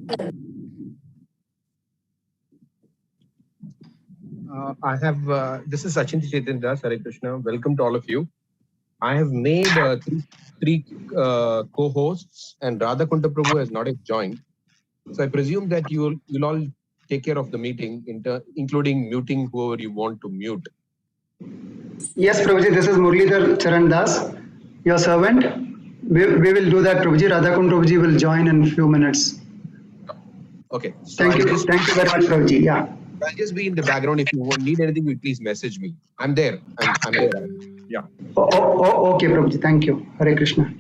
This is Sachin Chetan Das, Hare Krishna. Welcome to all of you. I have made three co-hosts, and Radha Kunta Prabhu has not yet joined. So I presume that you'll all take care of the meeting, including muting whoever you want to mute. Yes, Prabhuji, this is Murlidhar Charan Das, your servant. We will do that, Prabhuji. Radhakund Prabhuji will join in a few minutes. Okay. So thank you very much, Prabhuji. Yeah. I'll just be in the background. If you need anything, you please message me. I'm there. I'm there. Yeah. Okay, Prabhuji. Thank you. Hare Krishna.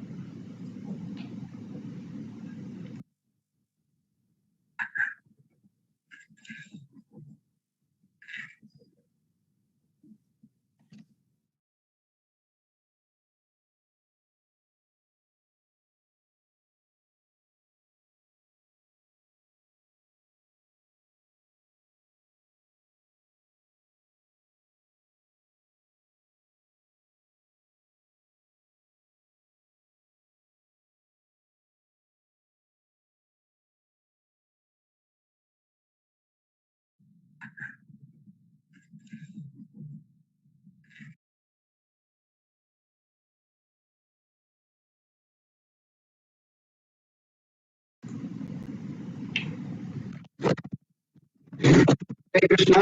Hare Krishna.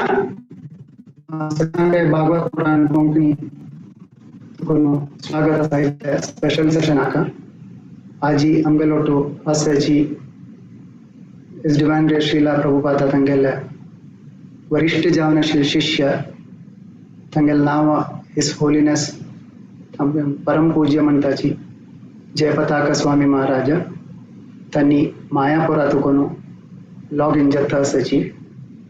सगळ्यांना भागवत पुराण कोंकणी तुकोनो स्वागत आहे special session आका आजी अंगलोटो हसची इस divine रे श्रीला प्रभुपाद तंगेल वरिष्ठ जावनशील शिष्य तंगेल नाव हिस holiness परम पूज्य मंताची जयपताक स्वामी महाराज तन्नी मायापुरा तुकोनो लॉग इन जत्ता सची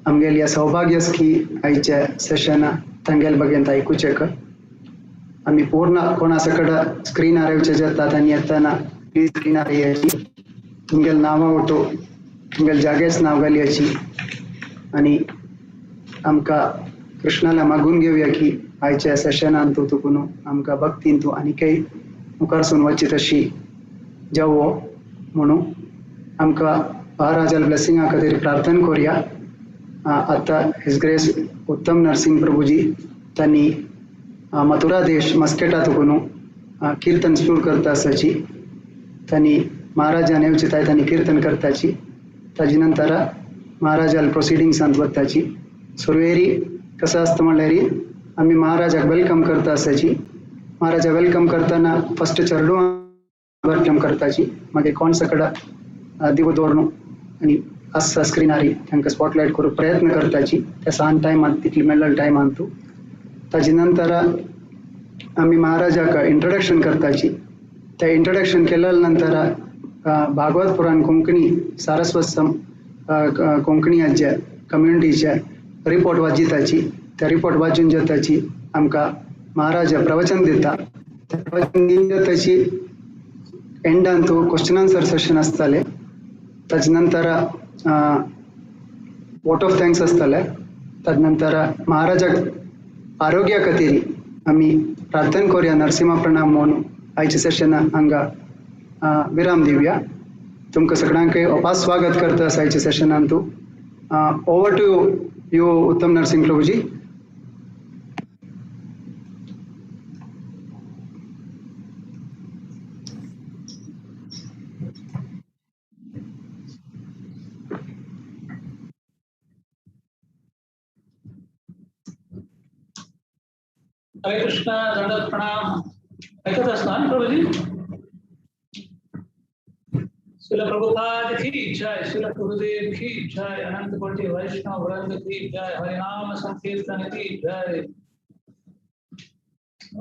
आमगेल या सौभाग्यस की आईच्या सेशन तंगेल बगेंत ऐकूचेक आम्ही पूर्ण कोणासकड स्क्रीन आरेवचे जातात आणि येताना प्लीज स्क्रीन आरेयाची तुमगेल नाव उठो तुमगेल जागेच नाव घालयाची आणि आमका कृष्णाला मागून घेऊया की आयच्या सेशनान तू तुकुनो आमका भक्तीन तू आणि काही मुखारसून वची तशी जावो म्हणून आमका महाराजाला ब्लेसिंग खातीर प्रार्थना करूया आता हिज ग्रेस उत्तम नरसिंह प्रभुजी त्यांनी मथुरा देश मस्केटा तुकुनो कीर्तन सुरू करता आसाची त्यांनी महाराजाने उचित आहे त्यांनी कीर्तन करताची ताजी नंतर महाराजाला प्रोसिडिंग्स वताची सुरवेरी कसं असतं म्हणल्यारी आम्ही महाराजाक वेलकम करता आसाची महाराजा वेलकम करताना फर्स्ट चरडू वेलकम करताची मागे कोण सकड दिवो दवरणू आणि असा स्क्रीनारी तांकां स्पॉटलायट करूं प्रयत्न करताची त्या सान टायमान तितली मेळ्ळल टायमान तू ताजे नंतर आम्ही महाराजाक इंट्रोडक्शन करताची त्या इंट्रोडक्शन केल्या नंतर भागवत पुराण कोंकणी सारस्वत कोंकणी हाच्या कम्युनिटीच्या रिपोर्ट वाजिताची त्या रिपोर्ट वाजून जाताची आमकां महाराजा प्रवचन दिता त्या प्रवचन दिवन जाताची एंडान तू क्वेश्चन आन्सर सेशन आसताले ताजे नंतर वोट ऑफ थँक्स आसताले तदनंतर महाराजाक आरोग्या खातीर आम्ही प्रार्थना करूया नरसिंह प्रणाम म्हणून आयचे सेशन हांगा विराम दिवया तुमकां सगळ्यांक अपास स्वागत करता आयच्या सेशनान तू ओवर टू यू उत्तम नरसिंह प्रभुजी. हरे कृष्णा दंडवत प्रणाम ऐकत असणार प्रभुजी. श्रील प्रभुपाद की जय, श्रील गुरुदेव की जय, अनंत कोटि वैष्णव वृंद की जय, हरिनाम संकीर्तन की जय.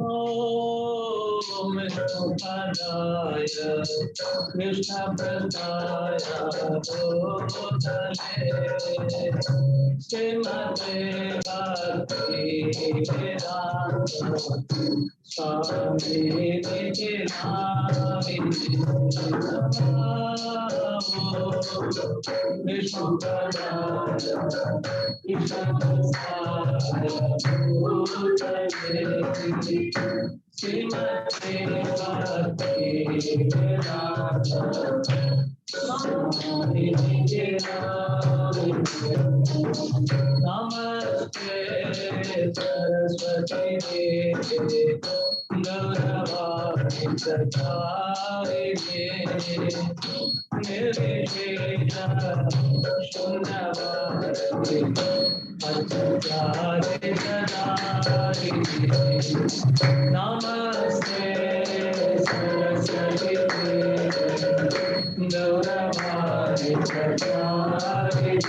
ओम विष्णुपादाय कृष्ण प्रदाय भूतले श्रीमते भक्ति वेदांत स्वामी निधिनामिने विष्णुपादाय कृष्ण प्रदाय भूतले श्रीमते भक्ति वेदांत स्वामी Namaste Saraswati Devi Gauravani Pracharine Nirvishesha Shunyavadi Acharya Sadarine Namaste Saraswati Devi Gauravani Pracharine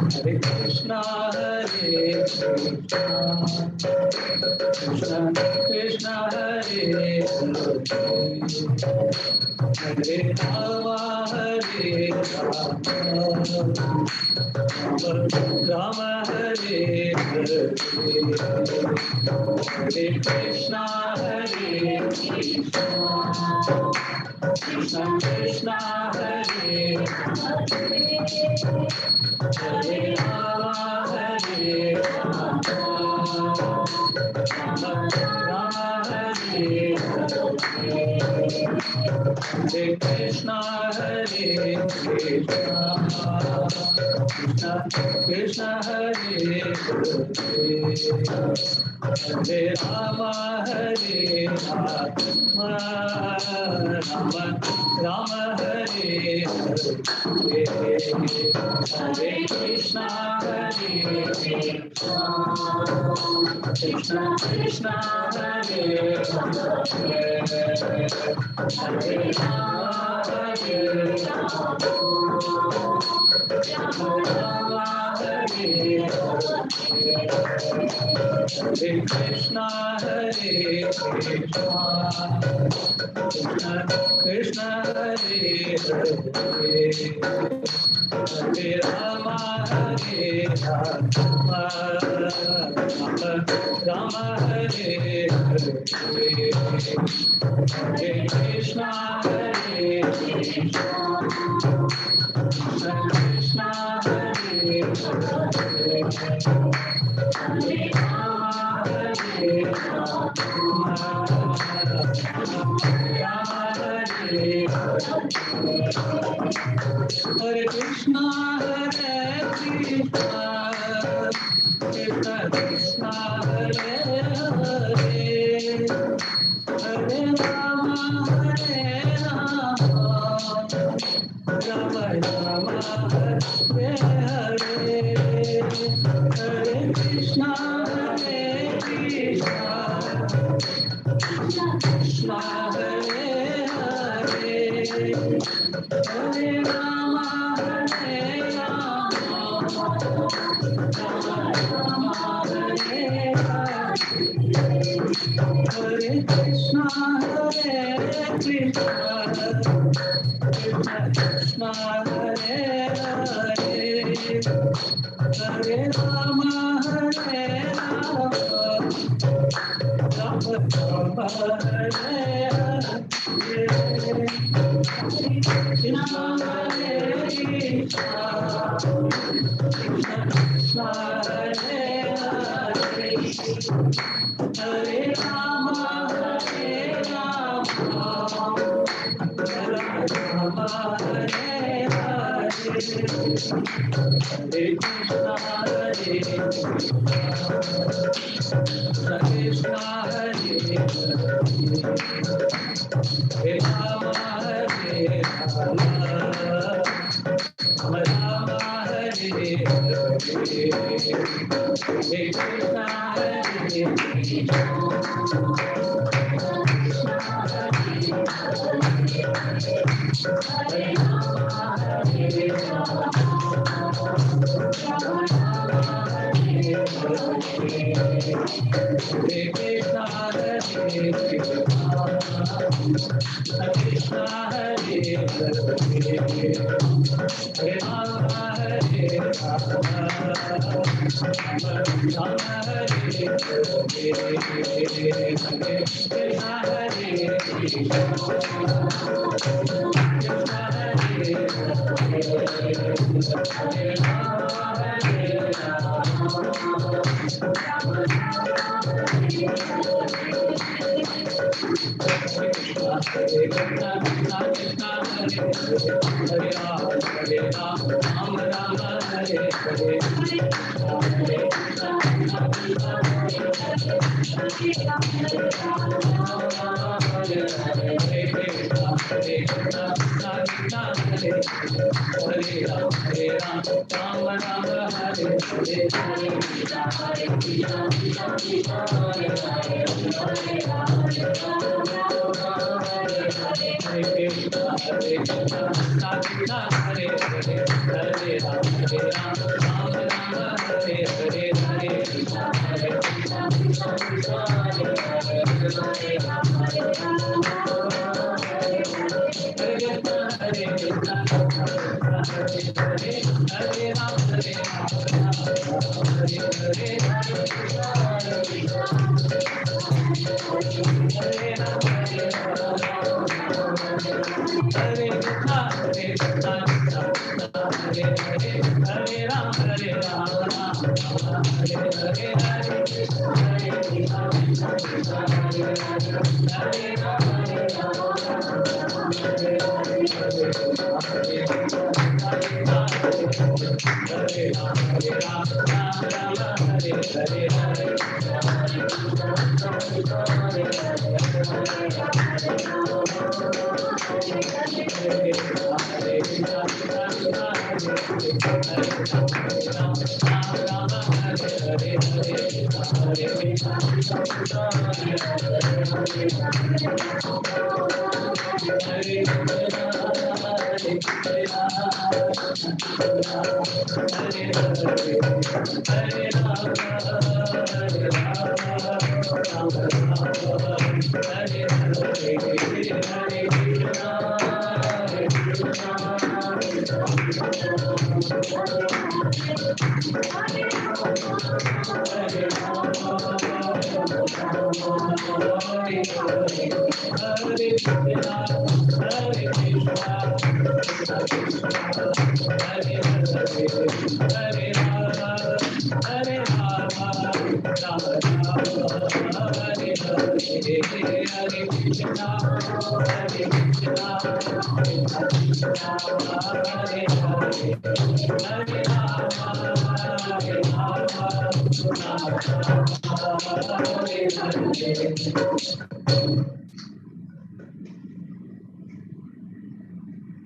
Hare Krishna, Hare Krishna, Krishna Hare Hare Rama, Hare Rama, Hare Hare, Hare Krishna, Hare Krishna, Krishna Hare Hare Rama, Hare Rama, Hare Hare Krishna, Hare Krishna, Krishna Hare Hare Rama, Hare Rama, Rama Hare Hare, Hare Krishna, Hare Krishna, Krishna Hare Hare Rama, Hare Rama, Hare Hare Krishna, Hare Krishna, Krishna Hare Hare, Hare Rama, Hare Rama, Rama Hare Hare, Hare Krishna, Hare Krishna, Krishna Hare Hare, Hare Rama, Hare Rama, Hare Hare Krishna, Hare Krishna, Krishna Krishna Hare Hare,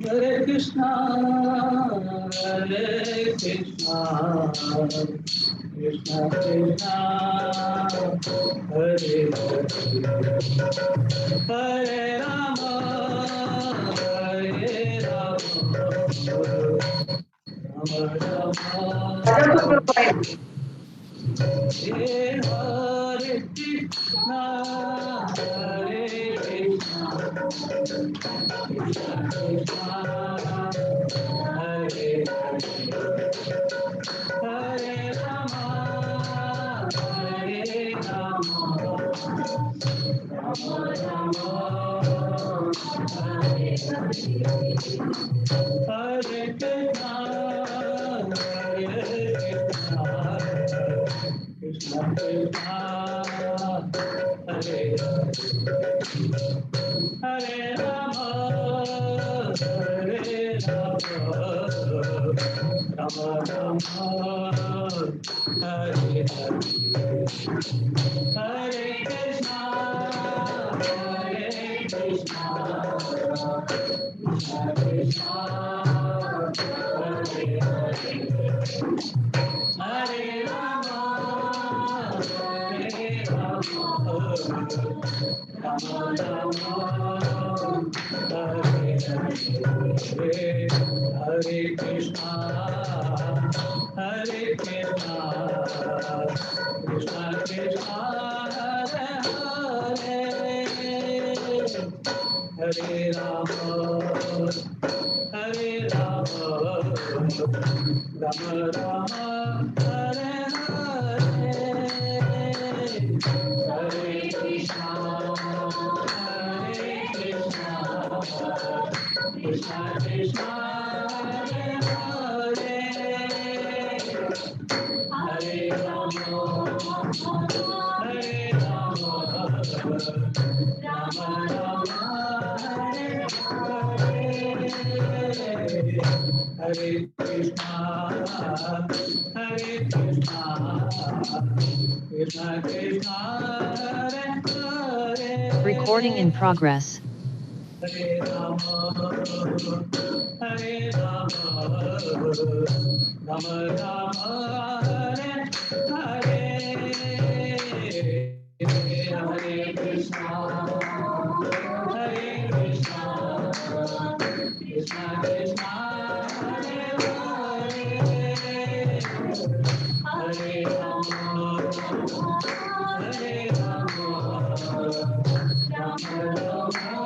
Hare Krishna, Krishna Krishna, Hare Hare, Hare Rama, Hare Rama, Rama Rama, Hare Hare Krishna, Hare Krishna, Krishna Krishna, Hare Hare, Hare Rama, Hare Rama, Rama Rama, Hare Hare, Hare Krishna, Hare Krishna, Krishna Krishna, Hare Hare, Hare Rama, Hare Rama, Rama Rama, Hare Hare, Hare Krishna, Hare Krishna, Krishna Krishna, Hare Hare, Hare Rama, Hare Rama, Rama Rama, Hare Hare, Hare Krishna, Hare Krishna, Krishna Krishna, Hare Hare, Hare Rama, Hare Rama, Rama Rama, Hare Hare, Hare Krishna, Hare Krishna, Krishna Krishna, Hare Hare, Hare Rama, Hare Rama, Rama Rama, Hare Hare, Hare Krishna, Hare Krishna, Krishna Krishna, Hare Hare. Recording in progress. Hare Rama, Hare Rama, Rama Rama, Hare Hare, Hare Krishna, Hare Krishna, Krishna Krishna, Hare Hare, Hare Rama, Hare Rama, Rama Rama,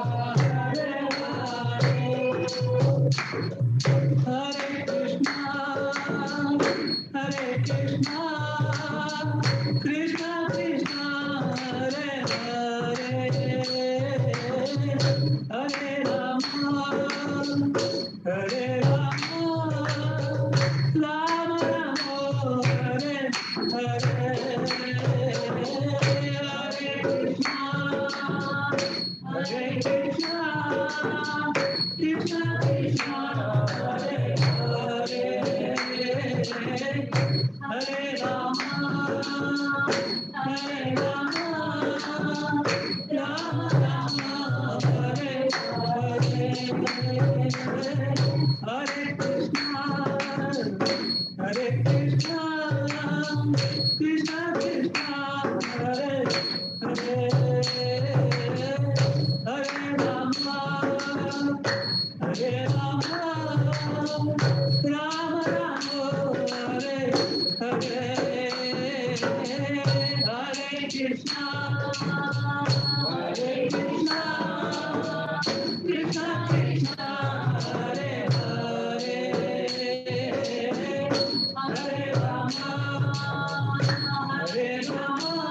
Hare Hare, Hare Krishna, Hare Krishna, Krishna Krishna, Hare Hare, Hare Rama, Hare Rama, Rama Rama, Hare Hare, Hare Krishna, Hare Krishna, Krishna Krishna, Hare Hare, Hare Rama, Hare Rama, Rama Rama, Hare Hare, Hare Krishna, Hare Krishna, Krishna Krishna, Hare Hare, Hare Rama, Hare Rama, Rama Rama, Hare Hare, Hare Krishna, Hare Krishna, Krishna Krishna, Hare Hare, Hare Rama, Hare Rama,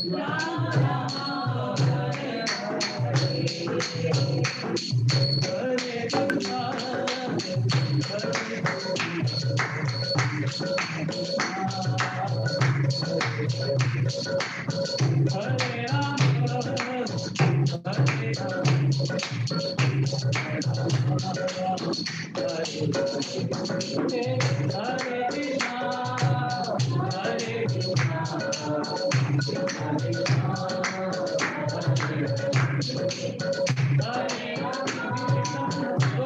Rama Rama, Hare Hare, Hare Krishna, Hare Rama, Hare Hare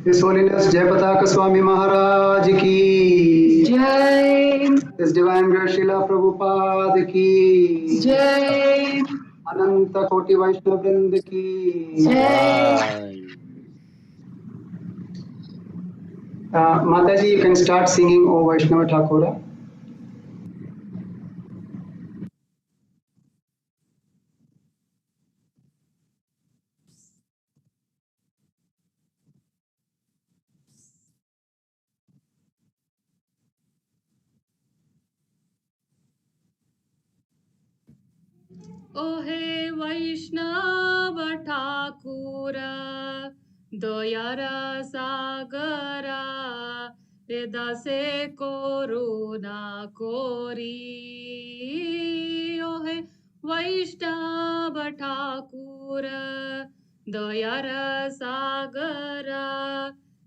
His Holiness Jayapataka Swami Maharaj ki Jai, His Divine Grace Srila Prabhupada ki Jai, Ananta Koti Vaishnava Vrind ki Jai. Mataji, you can start singing O Vaishnava Thakura. ओहे वैष्णव ठाकुर दयार सागरा हृदय करुणा कोरी ओहे वैष्णव ठाकुर दयार सागरा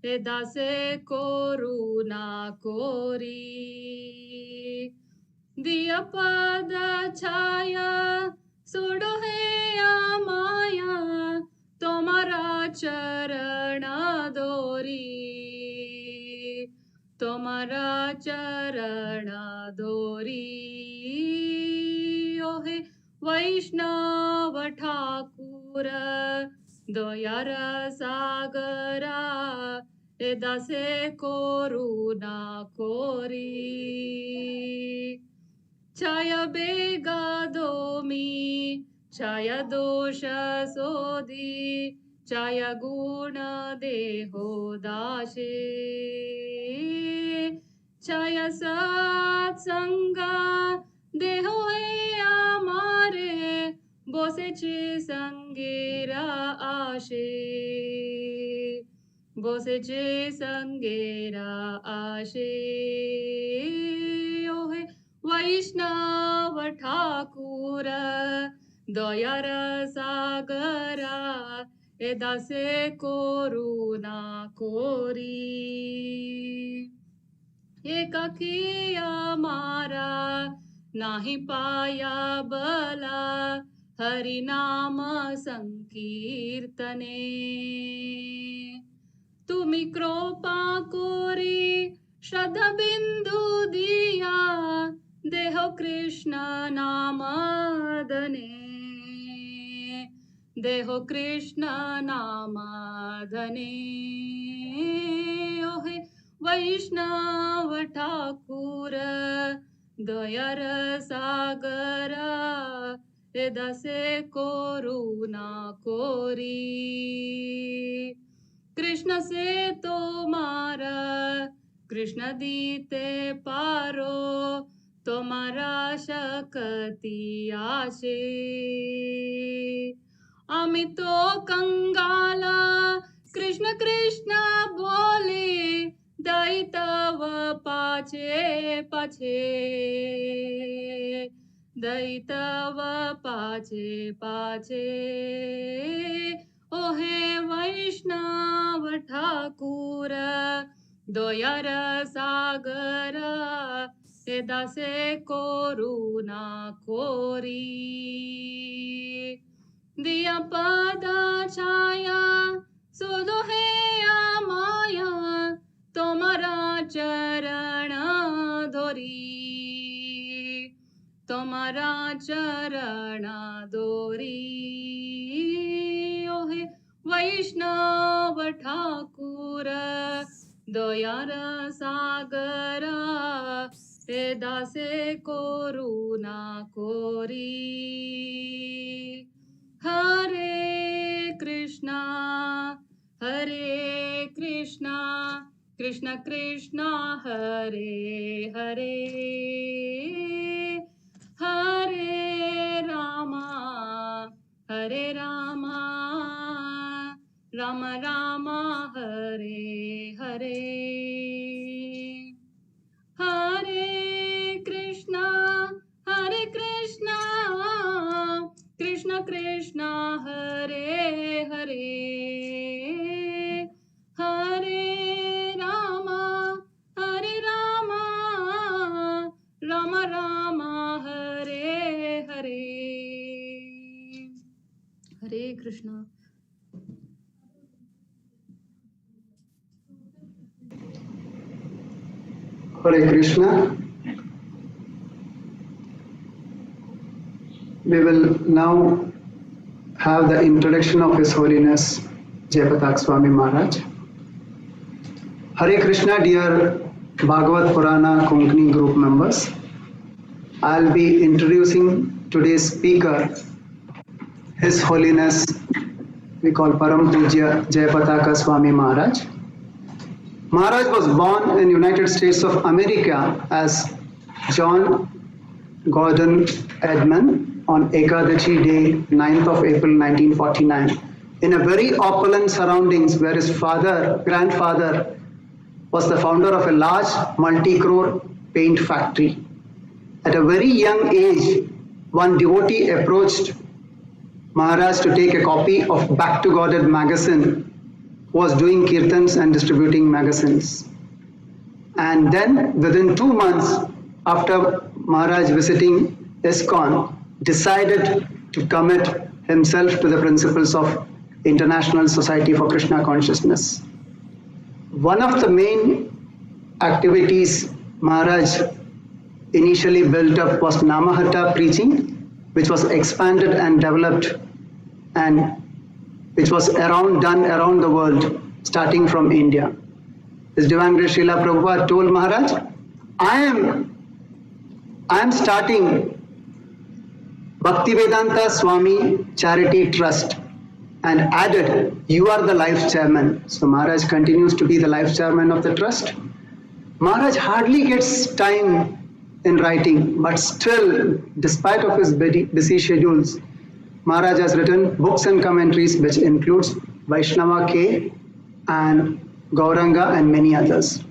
हृदय करुणा कोरी दिया पद छाया sudo है माया तुम्हारा चरण दोरी तुम्हारा चरण दोरी ओहे वैष्णव ठाकुर दयार सागरा हृदय करुणा कोरी छाया बेगा दोमी छाया दोष सोदी छाया गुण देहो दाशे छाया सत्संगा देहो है आमारे बोसेचे संगेरा आशे बोसेचे संगेरा आशे ओहे वैष्णव ठाकुर दयार सागरा हृदय करुणा कोरी एकाकी मारा नाही पाया बला हरिनाम संकीर्तने तुम्ही कृपा कोरी श्रद्धा बिंदू दिया देह कृष्ण नामादने देहो कृष्ण नामाधने ओहे वैष्णव ठाकुर दयार सागरा हे दासे करुणा कोरी कृष्ण से तुम्हारा कृष्ण दीते पारो तुम्हारा शक्ति आशे आम्ही तो कंगाला कृष्ण कृष्ण बोले दैतव पाचे पाचे दैतव पाचे पाचे ओहे वैष्णव ठाकुर दयार सागर हे दासे करुणा कोरी दिया पदा छाया सुदो है माया तुम्हारा चरण धोरी तुम्हारा चरण दोरी ओहे वैष्णव ठाकुर दयार सागर हे दासे करुणा कोरी हरे Krishna Krishna Krishna Hare Hare Hare Rama Ram Ram Hare Hare Hare Krishna Krishna Krishna Hare Hare Hare Ram Ram Ram Hare Hare Hare Krishna Hare Krishna. We will now have the introduction of His Holiness Jayapatak Swami Maharaj. Hare Krishna, dear Bhagavad Purana Konkani group members. I'll be introducing today's speaker, His Holiness, we call Param Pujya Jayapataka Swami Maharaj. Maharaj was born in United States of America as John Gordon Edmund on Ekadashi Day, 9th of April 1949, in a very opulent surroundings where his grandfather was the founder of a large multi-crore paint factory. At a very young age, one devotee approached Maharaj to take a copy of Back to Godhead magazine, who was doing kirtans and distributing magazines. And then within 2 months after Maharaj visiting ISKCON, decided to commit himself to the principles of International Society for Krishna Consciousness. One of the main activities Maharaj initially built up was Namahatta preaching, which was expanded and developed and which was done around the world, starting from India. His Divine Grace Srila Prabhupada told Maharaj, I am starting Bhaktivedanta Swami Charity Trust, and added, you are the life chairman. So Maharaj continues to be the life chairman of the trust. Maharaj hardly gets time in writing, but still, despite of his busy schedules, Maharaj has written books and commentaries which includes Vaishnava K and Gauranga and many others.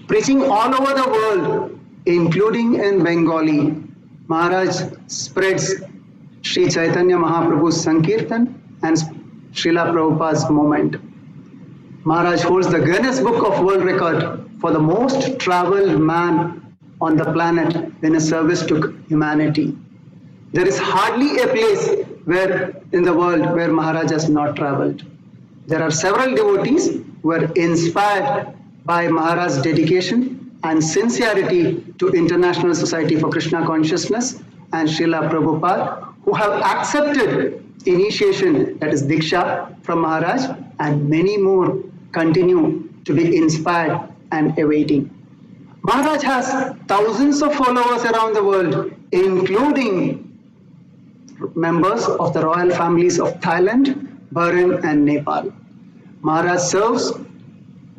Preaching all over the world, including in Bengali, Maharaj spreads Sri Chaitanya Mahaprabhu's Sankirtan and Srila Prabhupada's movement. Maharaj holds the Guinness Book of World Record for the most traveled man on the planet in a service to humanity. There is hardly a place in the world where Maharaj has not traveled. There are several devotees who were inspired by Maharaj's dedication and sincerity to International Society for Krishna Consciousness and Srila Prabhupada, who have accepted initiation, that is Diksha, from Maharaj, and many more continue to be inspired and awaiting. Maharaj has thousands of followers around the world, including members of the royal families of Thailand, Bahrain and Nepal. Maharaj serves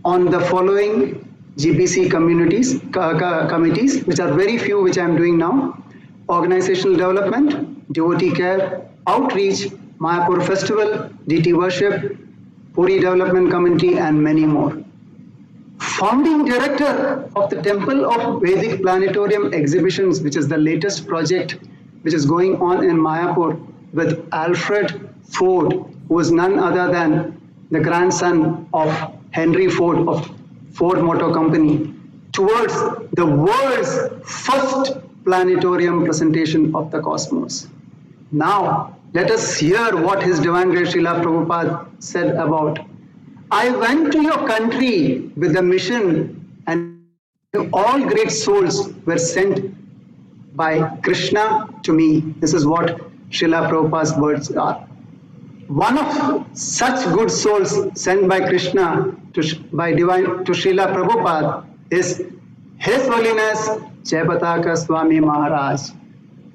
on the following GBC committees, which are very few, which I am doing now: organizational development, devotee care, outreach, Mayapur festival, DT worship, Puri development committee, and many more. Founding director of the Temple of Vedic Planetarium exhibitions, which is the latest project which is going on in Mayapur with Alfred Ford, who is none other than the grandson of Henry Ford of Ford Motor Company, towards the world's first planetarium presentation of the cosmos. Now, let us hear what His Divine Grace Srila Prabhupada said about, I went to your country with a mission, and all great souls were sent by Krishna to me. This is what Srila Prabhupada's words are. One of such good souls sent by Krishna to Srila Prabhupada is His Holiness Jayapataka Swami Maharaj,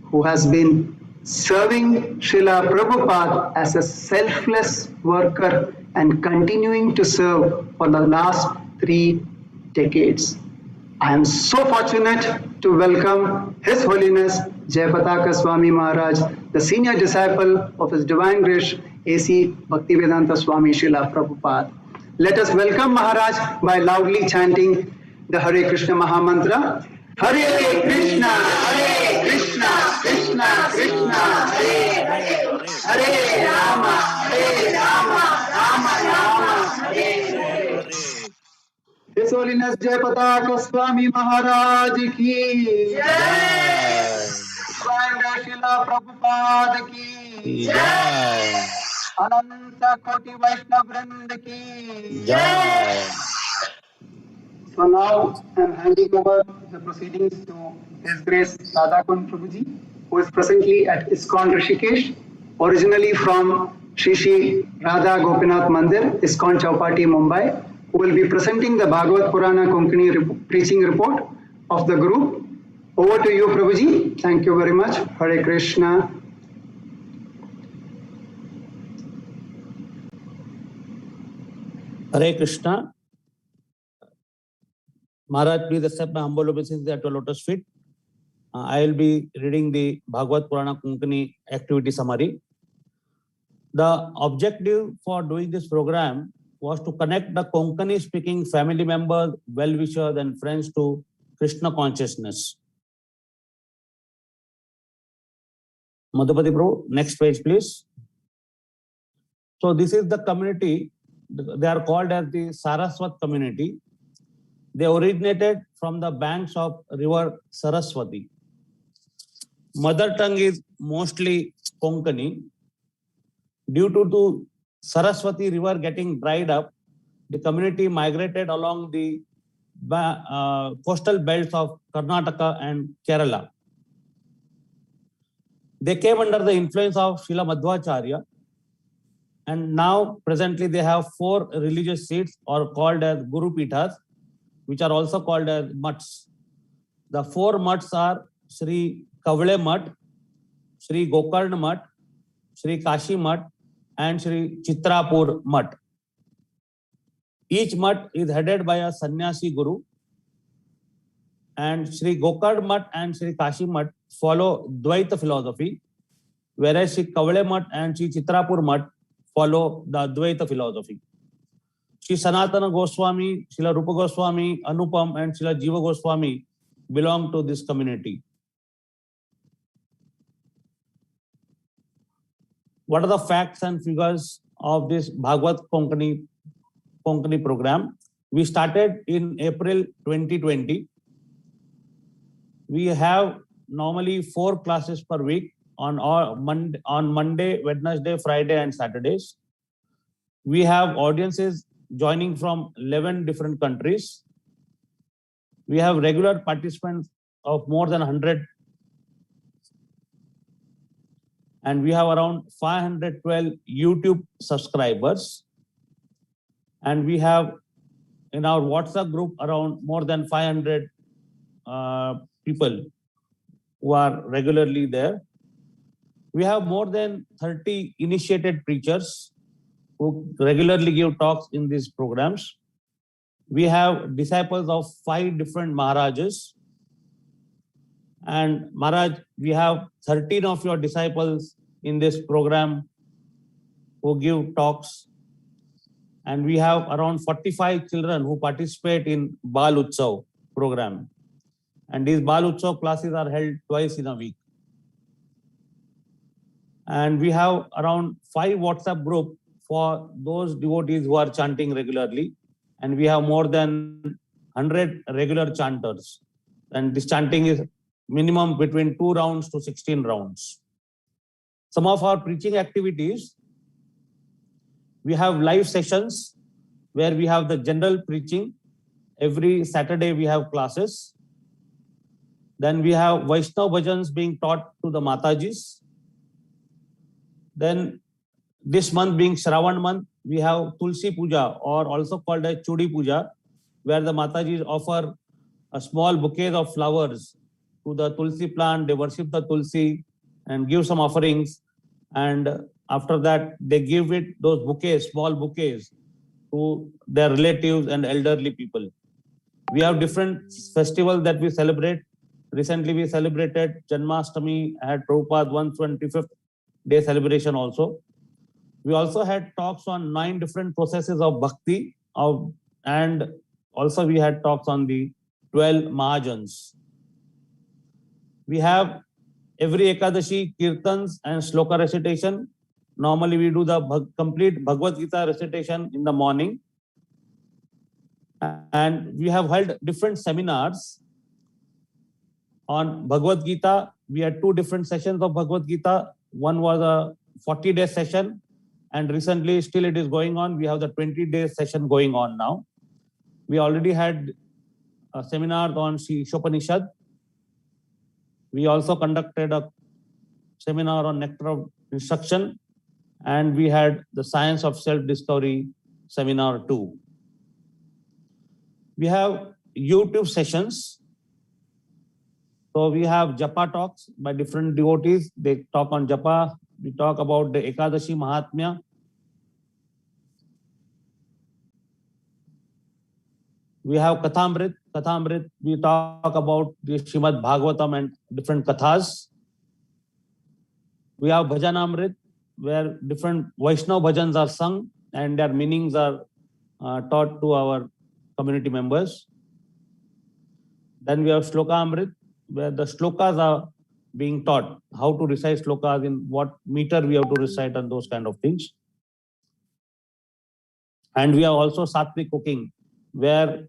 who has been serving Srila Prabhupada as a selfless worker and continuing to serve for the last 3 decades. I am so fortunate to welcome His Holiness Jayapataka Swami Maharaj, the senior disciple of His Divine Grace A.C. Bhaktivedanta Swami Srila Prabhupada. Let us welcome Maharaj by loudly chanting the Hare Krishna Mahamantra. Hare Krishna, Krishna Krishna, Hare Hare, Hare Rama, Rama Rama, Hare Hare. His Holiness Jayapataka Swami Maharaj ki Jai. Swami Srila Prabhupada ki Jai. Ananta Koti Vaishnava Vrind ki Jai. So now I am handing over the proceedings to His Grace Radhakund Prabhuji, who is presently at ISKCON Rishikesh, originally from Shri Shri Radha Gopinath Mandir, ISKCON Chowpatty, Mumbai, who will be presenting the Bhagavad Purana Konkani preaching report of the group. Over to you, Prabhuji. Thank you very much. Hare Krishna. Hare Krishna. Maharaj, please accept my humble obeisance at your lotus feet. I will be reading the Bhagavad Purana Konkani activity summary. The objective for doing this program was to connect the Konkani speaking family members, well-wishers and friends to Krishna consciousness. Madhupati Prabhu, next page please. So this is the community. They are called as the Saraswat community. They originated from the banks of river Saraswati. Mother tongue is mostly Konkani. Due to Saraswati river getting dried up, the community migrated along the coastal belts of Karnataka and Kerala. They came under the influence of Srila Madhvacharya, and now presently they have 4 religious seats or called as Guru Pithas, which are also called as mutts. The 4 mutts are Sri Kavle Mutt, Sri Gokarna Mutt, Sri Kashi Mutt, and Sri Chitrapur Mutt. Each mutt is headed by a sannyasi guru, and Sri Gokarna Mutt and Sri Kashi Mutt follow Dvaita philosophy, whereas Sri Kavle Mutt and Sri Chitrapur Mutt follow the Advaita philosophy. Sri Sanatana Goswami, Srila Rupa Goswami, Anupam and Srila Jiva Goswami belong to this community. What are the facts and figures of this Bhagavad Konkani program? We started in April 2020. We have normally 4 classes per week on Monday, Wednesday, Friday, and Saturdays. We have audiences joining from 11 different countries. We have regular participants of more than 100, and we have around 512 YouTube subscribers. And we have in our WhatsApp group around more than 500 people who are regularly there. We have more than 30 initiated preachers who regularly give talks in these programs. We have disciples of 5 different Maharajas. And Maharaj, we have 13 of your disciples in this program who give talks. And we have around 45 children who participate in Bal Utsav program. And these Bal Utsav classes are held twice in a week. And we have around 5 WhatsApp group for those devotees who are chanting regularly. And we have more than 100 regular chanters. And this chanting is minimum between 2 rounds to 16 rounds. Some of our preaching activities, we have live sessions where we have the general preaching. Every Saturday we have classes. Then we have Vaishnav bhajans being taught to the Matajis. Then this month being Shravan month, we have Tulsi Puja, or also called as Chudi Puja, where the Matajis offer a small bouquet of flowers to the Tulsi plant. They worship the Tulsi and give some offerings. And after that, they give those bouquets, small bouquets, to their relatives and elderly people. We have different festivals that we celebrate. Recently, we celebrated Janmashtami, had Prabhupada's 125th day celebration also. We also had talks on 9 different processes of bhakti, and also we had talks on the 12 Mahajans. We have every Ekadashi kirtans and shloka recitation. Normally we do the complete Bhagavad Gita recitation in the morning. And we have held different seminars on Bhagavad Gita. We had 2 different sessions of Bhagavad Gita. One was a 40-day session, and recently still it is going on. We have the 20-day session going on now. We already had a seminar on Sri Ishopanishad. We also conducted a seminar on Nectar of Instruction, and we had the Science of Self-Discovery seminar too. We have YouTube sessions. So we have Japa talks by different devotees. They talk on Japa. We talk about the Ekadashi Mahatmya. We have Kathamrit. Kathamrit, we talk about the Srimad Bhagavatam and different kathas. We have Bhajanamrit, where different Vaishnav bhajans are sung and their meanings are taught to our community members. Then we have Shlokamrit, where the shlokas are being taught, how to recite shlokas, in what meter we have to recite, and those kind of things. And we have also Sattvic cooking, where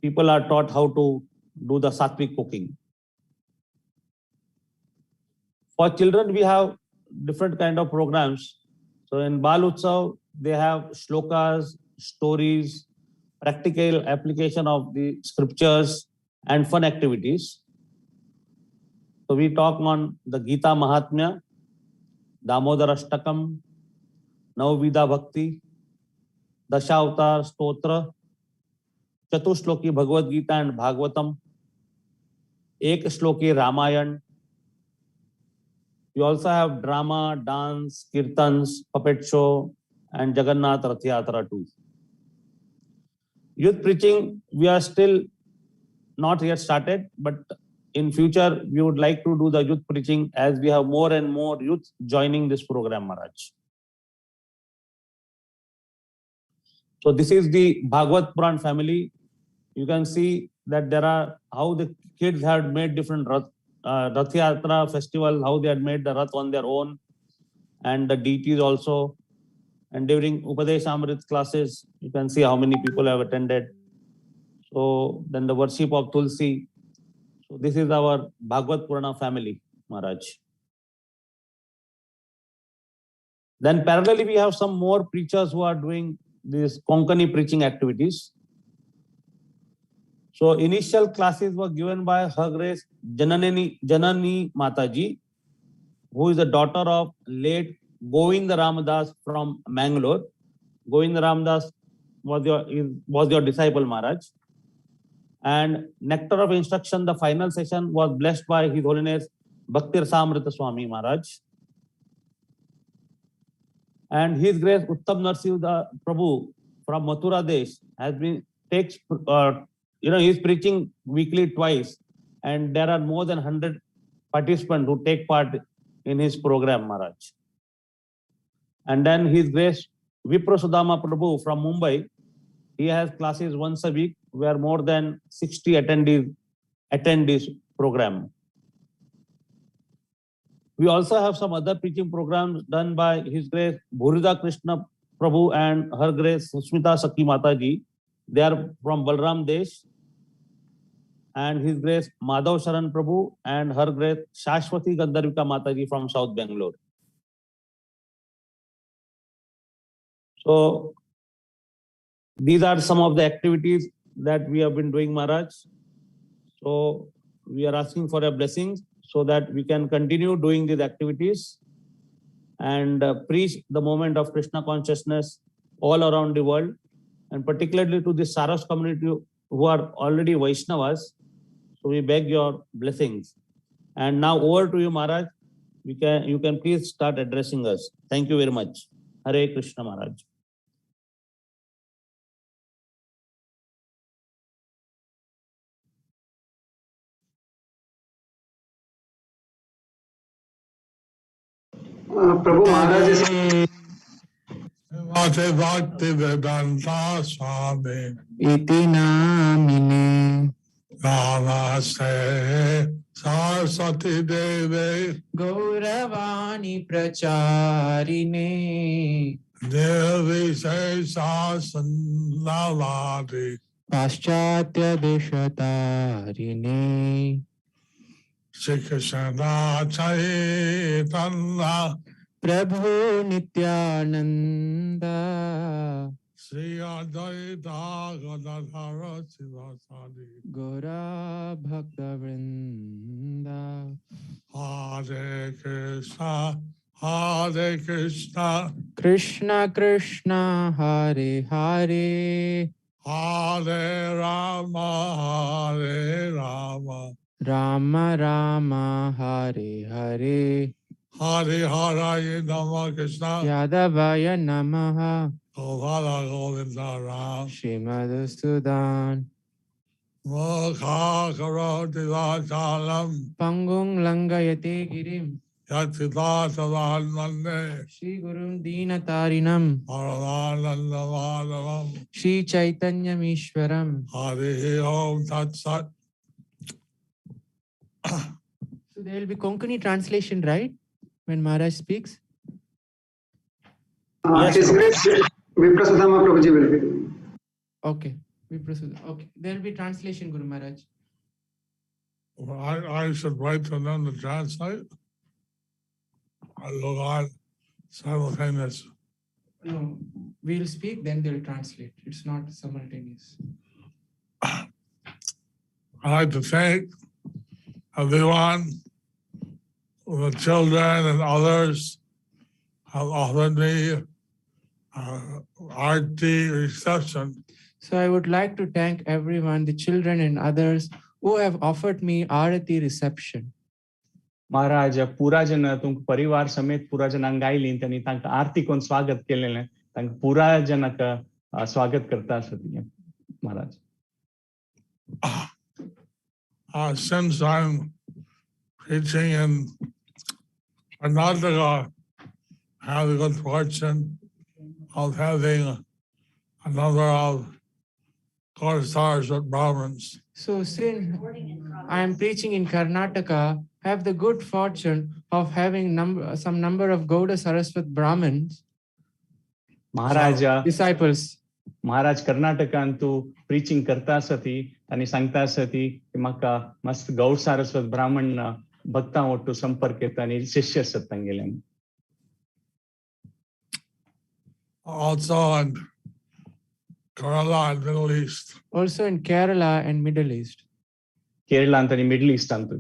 people are taught how to do the Sattvic cooking. For children, we have different kind of programs. So in Bal Utsav, they have shlokas, stories, practical application of the scriptures, and fun activities. So we talk on the Gita Mahatmya, Damodar Ashtakam, Navvidha Bhakti, Dashavatar Stotra, Chatushloki Bhagavad Gita and Bhagavatam, Ek Shloki Ramayan. We also have drama, dance, kirtans, puppet show, and Jagannath Rath Yatra too. Youth preaching, we are still not yet started, but in future, we would like to do the youth preaching as we have more and more youth joining this program, Maharaj. So this is the Bhagavad Puran family. You can see that there are how the kids had made different Rath Yatra festival, how they had made the Rath on their own, and the deities also. And during Upadesh Amrit classes, you can see how many people have attended. So then the worship of Tulsi. So this is our Bhagavad Purana family, Maharaj. Then parallelly, we have some more preachers who are doing these Konkani preaching activities. So initial classes were given by Her Grace Janani Mataji, who is the daughter of late Govinda Ramadas from Mangalore. Govinda Ramadas was your disciple, Maharaj. And nectar of instruction, the final session was blessed by His Holiness Bhakti Rasamrita Swami Maharaj. And His Grace Uttam Narsimha Prabhu from Mathura Desh has been he's preaching weekly twice, and there are more than 100 participants who take part in his program, Maharaj. And then His Grace Vipra Sudama Prabhu from Mumbai, he has classes once a week where more than 60 attendees attend this program. We also have some other preaching programs done by His Grace Bhurida Krishna Prabhu and Her Grace Susmita Sakhi Mataji. They are from Balram Desh. And His Grace Madhav Sharan Prabhu and Her Grace Shashwati Gandharvika Mataji from South Bangalore. So these are some of the activities that we have been doing, Maharaj. So we are asking for your blessings so that we can continue doing these activities and preach the moment of Krishna consciousness all around the world, and particularly to the Saras community who are already Vaishnavas. So we beg your blessings. And now over to you, Maharaj. You can please start addressing us. Thank you very much. Hare Krishna, Maharaj. Prabhu Maharaj is Srimati Bhaktivedanta Swami Iti namine Namaste Saraswati Devi Gauravani Pracharine Devi Sesasandavadi Paschatya Deshatarine Shri Krishna Chaitanya Prabhu Nityananda Sri Advaita Gadadhara Sivasadi Gaura Bhakta Vrinda Hare Krishna Hare Krishna Krishna Krishna Hare Hare Hare Rama Hare Rama Rama Rama Hare Hare Hare Hare Nama Krishna Yadavaya Namaha Govala Govinda Ram Srimad Sudan Mukha Karoti Vachalam Pangung Langayate Girim Yatita Sadanande Shri Gurum Deenatarinam Paramananda Madhavam Shri Chaitanya Mishwaram. Hare Om Tat Sat. So there will be Konkani translation, right? When Maharaj speaks? Yes, His Prabhu. Grace Vipra Sudama Prabhuji will be doing. Okay. Okay. There will be translation, Guru Maharaj. I should wait for them to translate. I look on simultaneous. No, we'll speak, then they'll translate. It's not simultaneous. I'd like to thank everyone, the children and others have offered me RT reception. So I would like to thank everyone, the children and others who have offered me Arati reception. महाराज पुरा जन तुमक परिवार समेत पुरा जनांग आयलीं त्यांनी तांकां आरती कोण स्वागत केलेलें तांकां पुरा जनाक स्वागत करता आसतलें महाराज. Since I'm preaching in Karnataka, I have the good fortune of having a number of co-stars with Brahmins. So since I am preaching in Karnataka, I have the good fortune of having some number of Gauda Saraswat Brahmins, Maharaj disciples. महाराज कर्नाटकान तू preaching करता आसती आणि सांगता आसती की म्हाका मस्त गौड सारस्वत ब्राह्मण भक्तां ओट्टू संपर्क येता आणि शिष्य आसत तांगेले. Also in Kerala and Middle East. Also in Kerala and Middle East. Kerala आणि मिडल ईस्टान तू.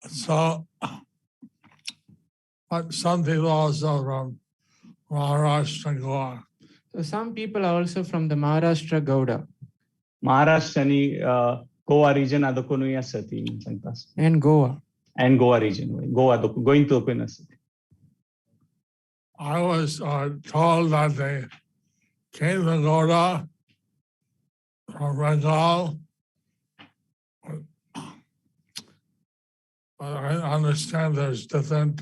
So, but some people also from Maharashtra and Goa. So some people are also from the Maharashtra Gauda Maharashtra आणि Goa region ಅದಕ್ಕೂನು ಆಸತಿ सांगता. and Goa. And Goa region, Goa going to open us. I was told that they came to Gouda from Bengal, but I understand there's different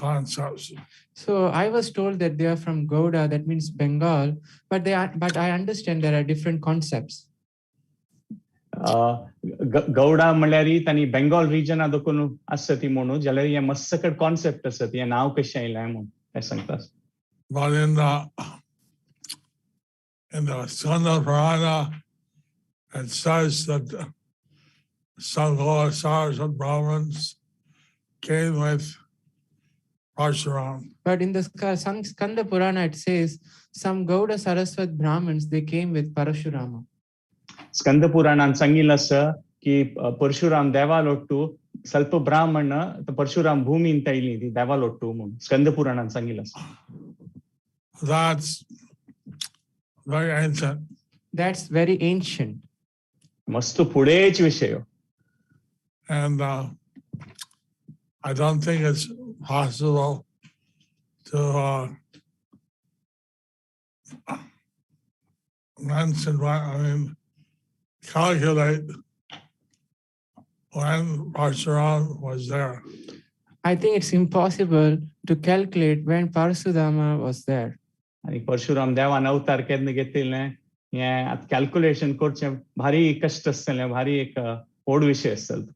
concepts. So I was told that they are from Gauda, that means Bengal, but I understand there are different concepts. Gowda म्हणल्यार तांणी Bengal region ಅದಕ್ಕೂನು आसती म्हणून जाल्यार हे मस्तकड concept आसती हे नाव कशें आयलां म्हणून काय सांगता. But in the Skanda Purana, it says that some Gaudas and Brahmins came with Parshuram. But in the Skanda Purana, it says some Gauda Saraswat Brahmins, they came with Parashurama. स्कंद पुराणान सांगिल्लें आसा की परशुराम देवालोट्टू ಸ್ವಲ್ಪ ಬ್ರಾಹ್ಮಣ ಪರಶುರಾಮ್ ಭೂಮಿಯಿಂದ ಇಲ್ಲಿ ದೇವಾಲೊಟ್ಟು ಸ್ಕಂದ ಪುರಾಣ सांगिल्लें आसा. That's very ancient. That's very ancient. मस्त पुढेच विषय. And I don't think it's possible to mention, calculate when Parshuram was there. I think it's impossible to calculate when Parashurama was there. आणि परशुराम देवान अवतार केन्ना घेतिल्लें हे आतां कॅल्क्युलेशन करचें भारी कश्ट आसतलें, भारी एक व्हड विशय आसतलो.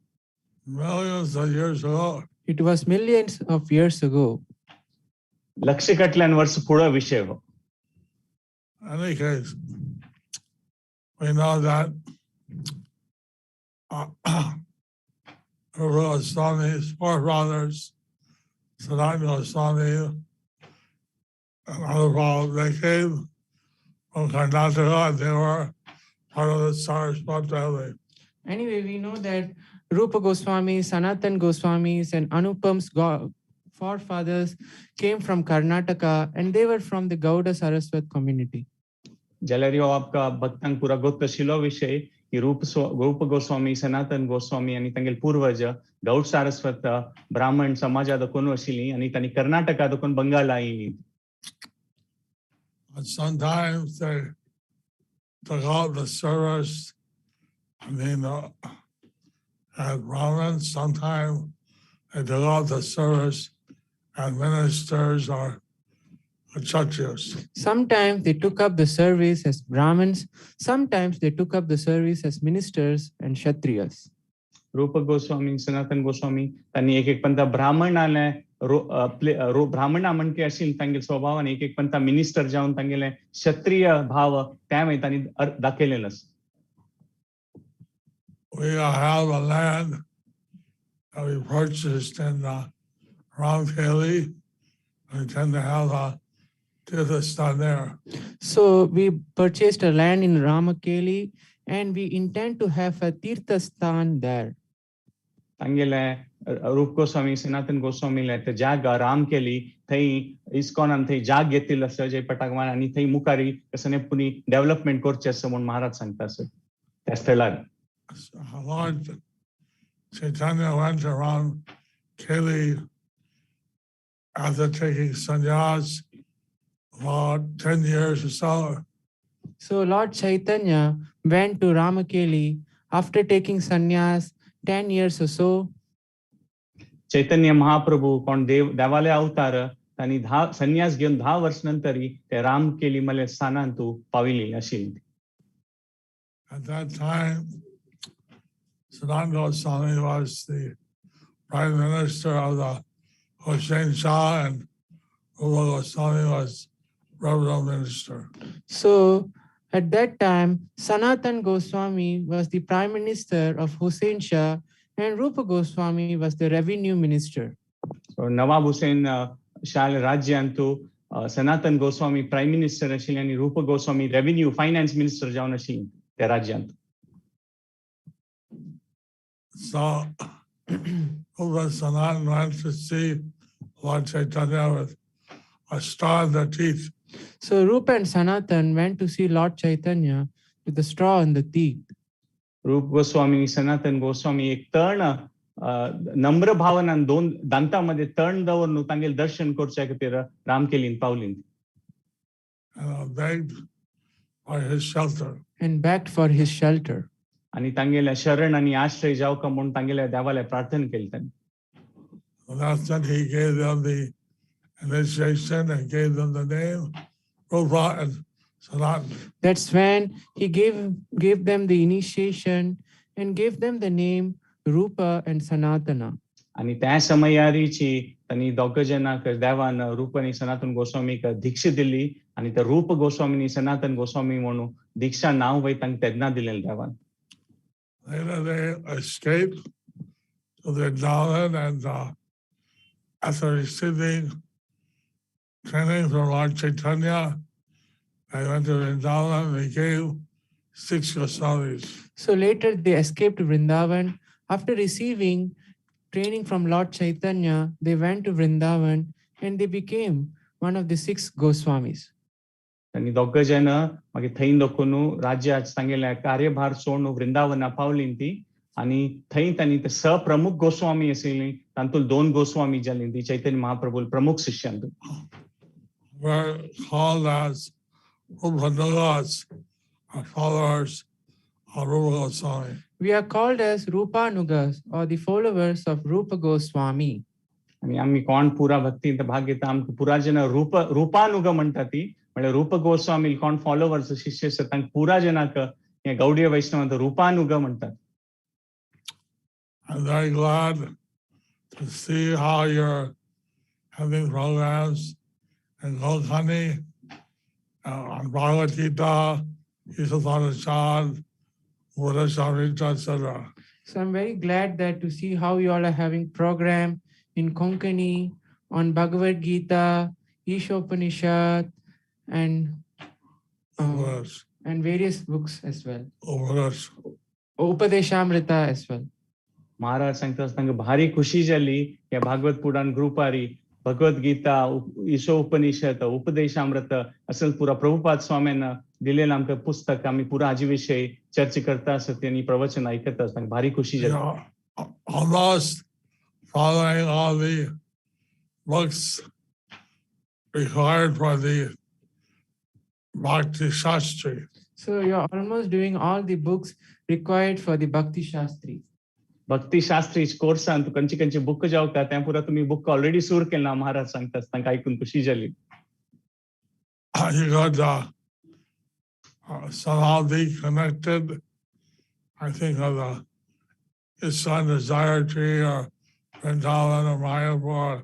Millions of years ago. It was millions of years ago. लक्षकटल्यान वर्ष पुढे विषय हो. In any case, we know that Rupa Goswami's forefathers, Sanatana Goswami and Anubhav, they came from Karnataka. They were part of the Saraswat Valley. Anyway, we know that Rupa Goswami, Sanatan Goswamis, and Anupam's forefathers came from Karnataka, and they were from the Gauda Saraswat community. जाल्यार ह्यो आपका भक्तांक पुरा गोत आशिल्लो विशय की रूप गोस्वामी, सनातन गोस्वामी आणि तांगेले पूर्वज गौड सारस्वत ब्राह्मण समाजात कोण आशिल्लीं आणि तांणी कर्नाटकात कोण बंगाल आयिल्लीं. And sometimes they took out the service. As Brahmins, sometimes they took out the service as ministers or Kshatriyas. Sometimes they took up the service as Brahmins. Sometimes they took up the service as ministers and Kshatriyas. रूप गोस्वामी, सनातन गोस्वामी तांणी एक एक पंथा ब्राह्मणाले ब्राह्मणा म्हणके आशिल्ले तांगेले स्वभावान एक एक पंथा minister जावन तांगेले क्षत्रिय भाव त्या मागीर तांणी दाखयलेलो आसा. We have a land that we purchased in Ramkeli. We tend to have a Tirtha there. So we purchased a land in Ramakeli and we intend to have a Tirtha Sthan there. तांगेले रूप गोस्वामी, सनातन गोस्वामीले ते जागा रामकेली थंय इस्कॉनान थंय जाग घेतिल्लो आसा जय पटाकमान आनी थंय मुखारी कसने पुनी डेव्हलपमेंट करचें आसा म्हूण महाराज सांगता आसा त्या स्थळार. Lord Chaitanya went around Keli after taking sannyas about 10 years or so. So Lord Chaitanya went to Ramakeli after taking sannyas 10 years or so. Chaitanya Mahaprabhu कोण देवालय अवतार तांणी संन्यास घेवन 10 वर्ष नंतरी ते रामकेली मले स्थानांत पाविल्ली आशिल्ली. At that time, Sanatana Goswami was the Prime Minister of the Hussein Shah and Rupa Goswami was revenue minister. So at that time, Sanatan Goswami was the Prime Minister of Hussein Shah and Rupa Goswami was the Revenue Minister. So Nawab Hussain Shah राज्यांतू Sanatan Goswami prime minister आशिल्ले आनी रूप Goswami revenue finance minister जावन आशिल्ले त्या राज्यांत. So Rupa Sanatan went to see Lord Chaitanya with a straw in their teeth. So Rupa and Sanatan went to see Lord Chaitanya with a straw in the teeth. रूप गोस्वामी सनातन गोस्वामी एक तर्ण नम्र भावनान दोन दांतामध्ये तर्ण दवरून तांगेले दर्शन करचे खातीर रामकेलीन Pauline. Begged for his shelter. And begged for his shelter. आणि तांगेले शरण आणि आश्रय जावका म्हणून तांगेले देवाले प्रार्थना केली तांणी. That's when he gave them the initiation and gave them the name Rupa and Sanatan. That's when he gave them the initiation and gave them the name Rupa and Sanatana. आणि त्या समयारीची त्यांनी दोघ जणांक देवान रूप आणि सनातन गोस्वामीक दीक्षा दिली आणि त्या रूप गोस्वामीनी सनातन गोस्वामी म्हणून दीक्षा नाव वय तांकां तेन्ना दिलें देवान. Later they escaped to the Vrindavan and after receiving training from Lord Chaitanya, they went to Vrindavan and became 6 Goswamis. So later they escaped to Vrindavan. After receiving training from Lord Chaitanya, they went to Vrindavan and they became one of the 6 Goswamis. त्यांनी दोघ जण मागीर थंय दोखून राज्यात तांगेले कार्यभार सोडून वृंदावना पावलीं ती आणि थंय तांणी ते सप्रमुख गोस्वामी आशिल्लीं तांतूंत 2 गोस्वामी जालीं ती चैतन्य महाप्रभू प्रमुख शिष्यांत. Were called as Rupanugas, or followers of Rupa Goswami. We are called as Rupanugas or the followers of Rupa Goswami. आणि आम्ही कोण पुरा भक्तींत भाग घेता आमकां पुरा जन रूपानुग म्हणटा ती म्हणजे रूप गोस्वामी कोण फॉलोवर्स शिष्य आसता तांकां पुरा जनाक हे गौडीय वैष्णवांत रूपानुग म्हणटात. I'm very glad to see how you're having programs in Golkhani, on Bhagavad Gita, Isatana, Buddha Samhita, etc. So I'm very glad that to see how you all are having program in Konkani, on Bhagavad Gita, Ishopanishad, and various books as well. Upadeshamrita as well. महाराज सांगता तांकां भारी खुशी जाली या भागवत पुराण ग्रुपारी भगवत गीता ईशो उपनिषद उपदेशामृत असल पुरा प्रभुपाद स्वामीन दिलेलं आमकां पुस्तक आम्ही पुरा हाजे विषयी चर्चा करता आसत आणि प्रवचन ऐकता आसता भारी खुशी जाली. Almost following all the books required for the Bhakti Shastri. So you're almost doing all the books required for the Bhakti Shastri. भक्ती शास्त्री कोर्सान तू खंयची खंयची बुक जावता त्या पुरा तुम्ही बुक ऑलरेडी सुरू केला महाराज सांगतात तांकां ऐकून खुशी जाली. You got somehow be connected, I think, of the Ishan Desire Tree or Vrindavan or Mayapur.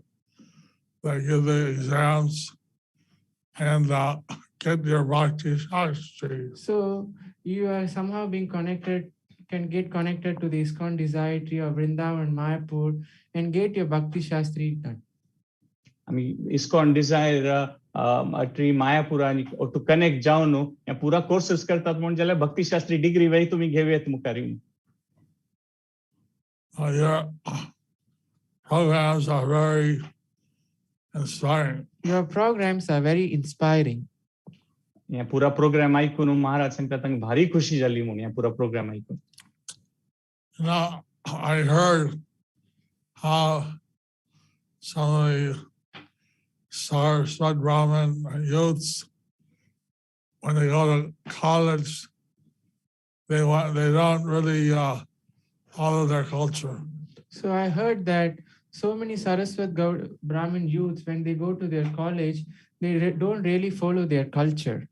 They give the exams and get your Bhakti Shastri. So you are somehow being connected, can get connected to the ISKCON Desire Tree or Vrindavan, Mayapur, and get your Bhakti Shastri done. आम्ही ISKCON Desire tree Mayapur आणि to connect जावन या पुरा courses करतात म्हणून जाल्यार भक्ती Shastri degree वय तुम्ही घेवयात मुखार येवन. Your programs are very inspiring. Your programs are very inspiring. या पुरा प्रोग्राम ऐकून महाराज सांगतात तांकां भारी खुशी जाली म्हणून या पुरा प्रोग्राम ऐकून. Now, I heard how some of the Saraswat Brahmin youths, when they go to college, they don't really follow their culture. So I heard that so many Saraswat Brahmin youths, when they go to their college, they don't really follow their culture.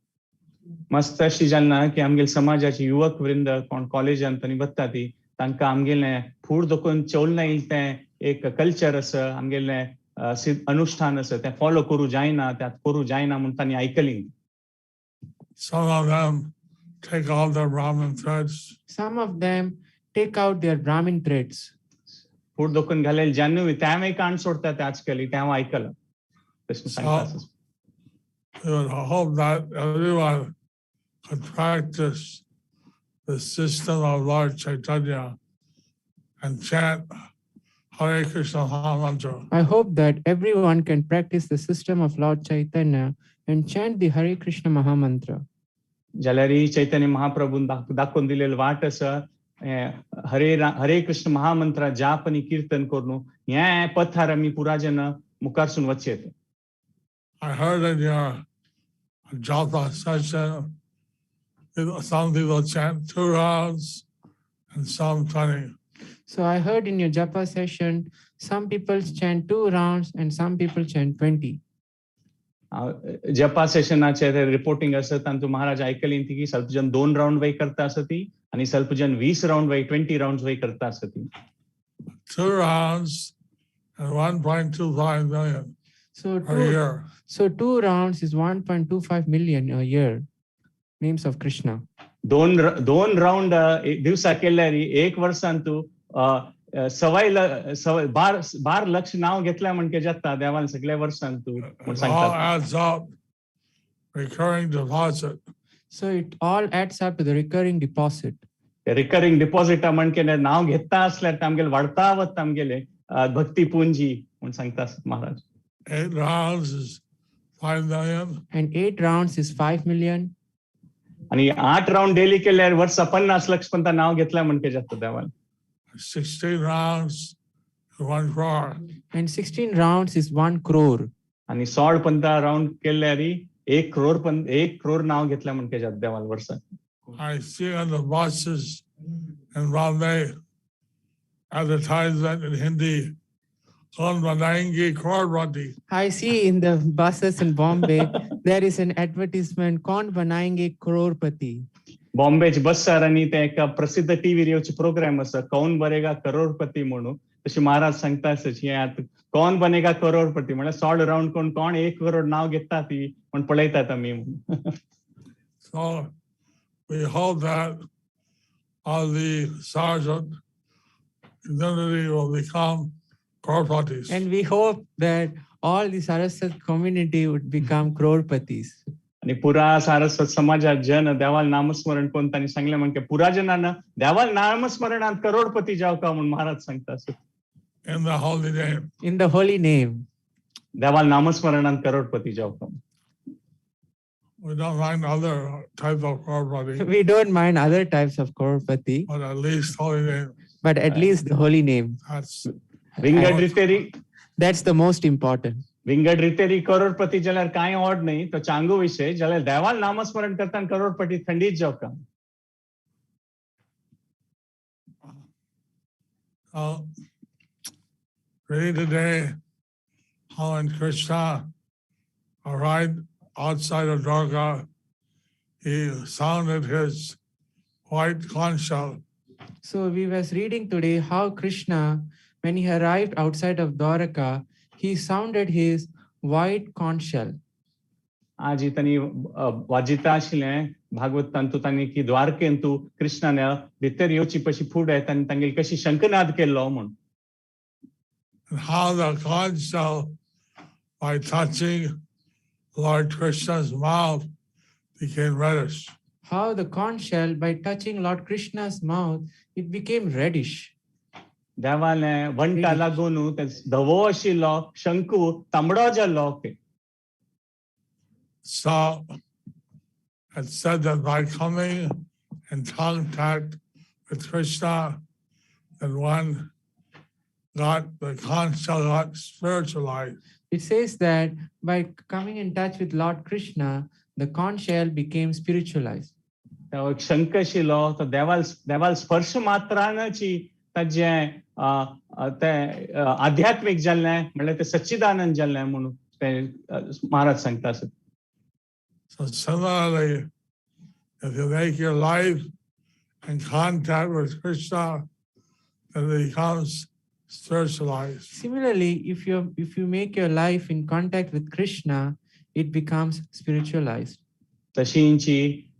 मस्त अशी जालना की आमगेल समाजाची युवक वृंद कोण कॉलेजांत आनी वता ती तांकां आमगेलें फूड दोकून चोलना येयलें तें एक कल्चर आसा आमगेलें अनुष्ठान आसा तें फॉलो करू जायना त्यात करू जायना म्हूण तांणी आयकली. Some of them take all their Brahmin threads. Some of them take out their Brahmin threads. फूट दोकून घालेल ज्यांनी त्यावेळी काण सोडतात आजकाल तेव्हा ऐकलं. कृष्ण सांगतात. We would hope that everyone could practice the system of Lord Chaitanya and chant Hare Krishna Mahamantra. I hope that everyone can practice the system of Lord Chaitanya and chant the Hare Krishna Mahamantra. जाल्यार चैतन्य महाप्रभून दाखवून दिलेलं वाट आसा हरे कृष्ण महामंत्र जाप आणि कीर्तन करून हे पथार आमी पुराजन मुखारसून वचेत. I heard in your japa session, some people chant 2 rounds and some 20. So I heard in your japa session, some people chant 2 rounds and some people chant 20. जपा सेशनाचे रिपोर्टिंग असत आणि तू महाराज ऐकली की ಸ್ವಲ್ಪ जन 2 राउंड वय करता असती आणि ಸ್ವಲ್ಪ जन 20 राउंड वय 20 राउंड्स वय करता असती. 2 rounds and 1.25 million a year. So 2 rounds is 1.25 million a year. Names of Krishna. 2 round दिवसा केल्यार 1 वर्षान तू 12 लक्ष नाव घेतल्या म्हणजे जाता देवान सगळ्या वर्षान तू all adds up, recurring deposit. So it all adds up to the recurring deposit. Recurring deposit म्हणजे नाव घेता असल्यार तामगेले वाढता वत तामगेले भक्ती पुंजी म्हणून सांगतात महाराज. 8 rounds is 5 million. And 8 rounds is 5 million. आणि 8 राउंड डेली केल्यार वर्ष 50 लाख पण नाव घेतल्या म्हणजे जाता देवान. 16 rounds is 1 crore. And 16 rounds is 1 crore. आणि 16-15 राउंड केल्यार 1 crore नाव घेतल्या म्हणजे जाता देवान वर्षात. I see on the buses in Bombay advertisement in Hindi, "Kaun banayenge crorepati." I see in the buses in Bombay, there is an advertisement, "Kaun banayenge crorepati." बॉम्बेच बससार आणि ते एक प्रसिद्ध टीव्ही रेवचे प्रोग्राम असा कौन बनेगा करोडपती म्हणून तशी महाराज सांगतात यात कौन बनेगा करोडपती म्हणजे 16 राउंड कोण 1 करोड नाव घेतात ती पण पळयतात आम्ही. So we hope that all the sergeant community will become crorepatis. And we hope that all the Saraswat community would become crorepatis. आणि पुरा सारस्वत समाजात जन देवाल नामस्मरण कोण त्यांनी सांगले म्हणजे पुरा जनांना देवाल नामस्मरणात करोडपती जाव का म्हणून महाराज सांगतात. In the holy name. In the holy name. देवाल नामस्मरणात करोडपती जाव का. We don't mind other types of crorepati. We don't mind other types of crorepati. But at least holy name. But at least the holy name. विंगड रितेरी. That's the most important. विंगड रितेरी करोडपती जाल्यार कांय odd नाही तो चांगू विषय जाल्यार देवाल नामस्मरण करताना करोडपती थंडीच जाव का. Read today how when Krishna arrived outside of Dwarka, he sounded his white conch shell. So we was reading today how Krishna, when he arrived outside of Dwarka, he sounded his white conch shell. आज इतनी वाजिता आशिल्लें भागवतांत तू तांणी की द्वारकेन तू कृष्णाने भितर येवची पशी फूड आहे तांणी तांगेली कशी शंखनाद केल्लो म्हूण. How the conch shell, by touching Lord Krishna's mouth, became reddish. How the conch shell, by touching Lord Krishna's mouth, it became reddish. देवाले वंटा लागून धवो आशिल्लो शंकू तांबडो जाल्लो. So it said that by coming in contact with Krishna, then one got the conch shell got spiritualized. It says that by coming in touch with Lord Krishna, the conch shell became spiritualized. शंख आशिल्लो तो देवाल स्पर्श मात्रानची ताजें ते आध्यात्मिक जाल्लें म्हणल्यार ते सच्चिदानंद जाल्लें म्हणून ते महाराज सांगतात. So similarly, if you make your life in contact with Krishna, then it becomes spiritualized. Similarly, if you make your life in contact with Krishna, it becomes spiritualized. तशींची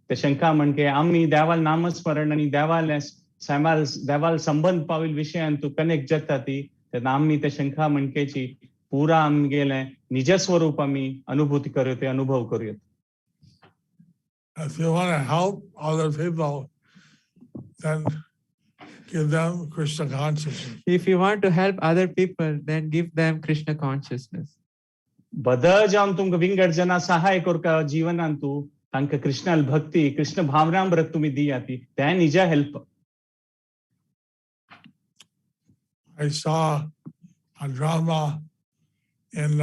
ते शंका म्हणके आम्ही देवाल नामस्मरण आणि देवाल संबंध पावील विषयान तू कनेक्ट जाता ती तेन्ना आम्ही ते शंका म्हणकेची पुरा आमगेले निज स्वरूप आम्ही अनुभूती करूं ते अनुभव करूं. If you want to help other people, then give them Krishna consciousness. If you want to help other people, then give them Krishna consciousness. बदल जाऊन तुमका विंगड जना सहाय करका जीवनान तू तांका कृष्णाल भक्ती कृष्ण भावनामृत तुम्ही दियाती त्या निजा help. I saw a drama in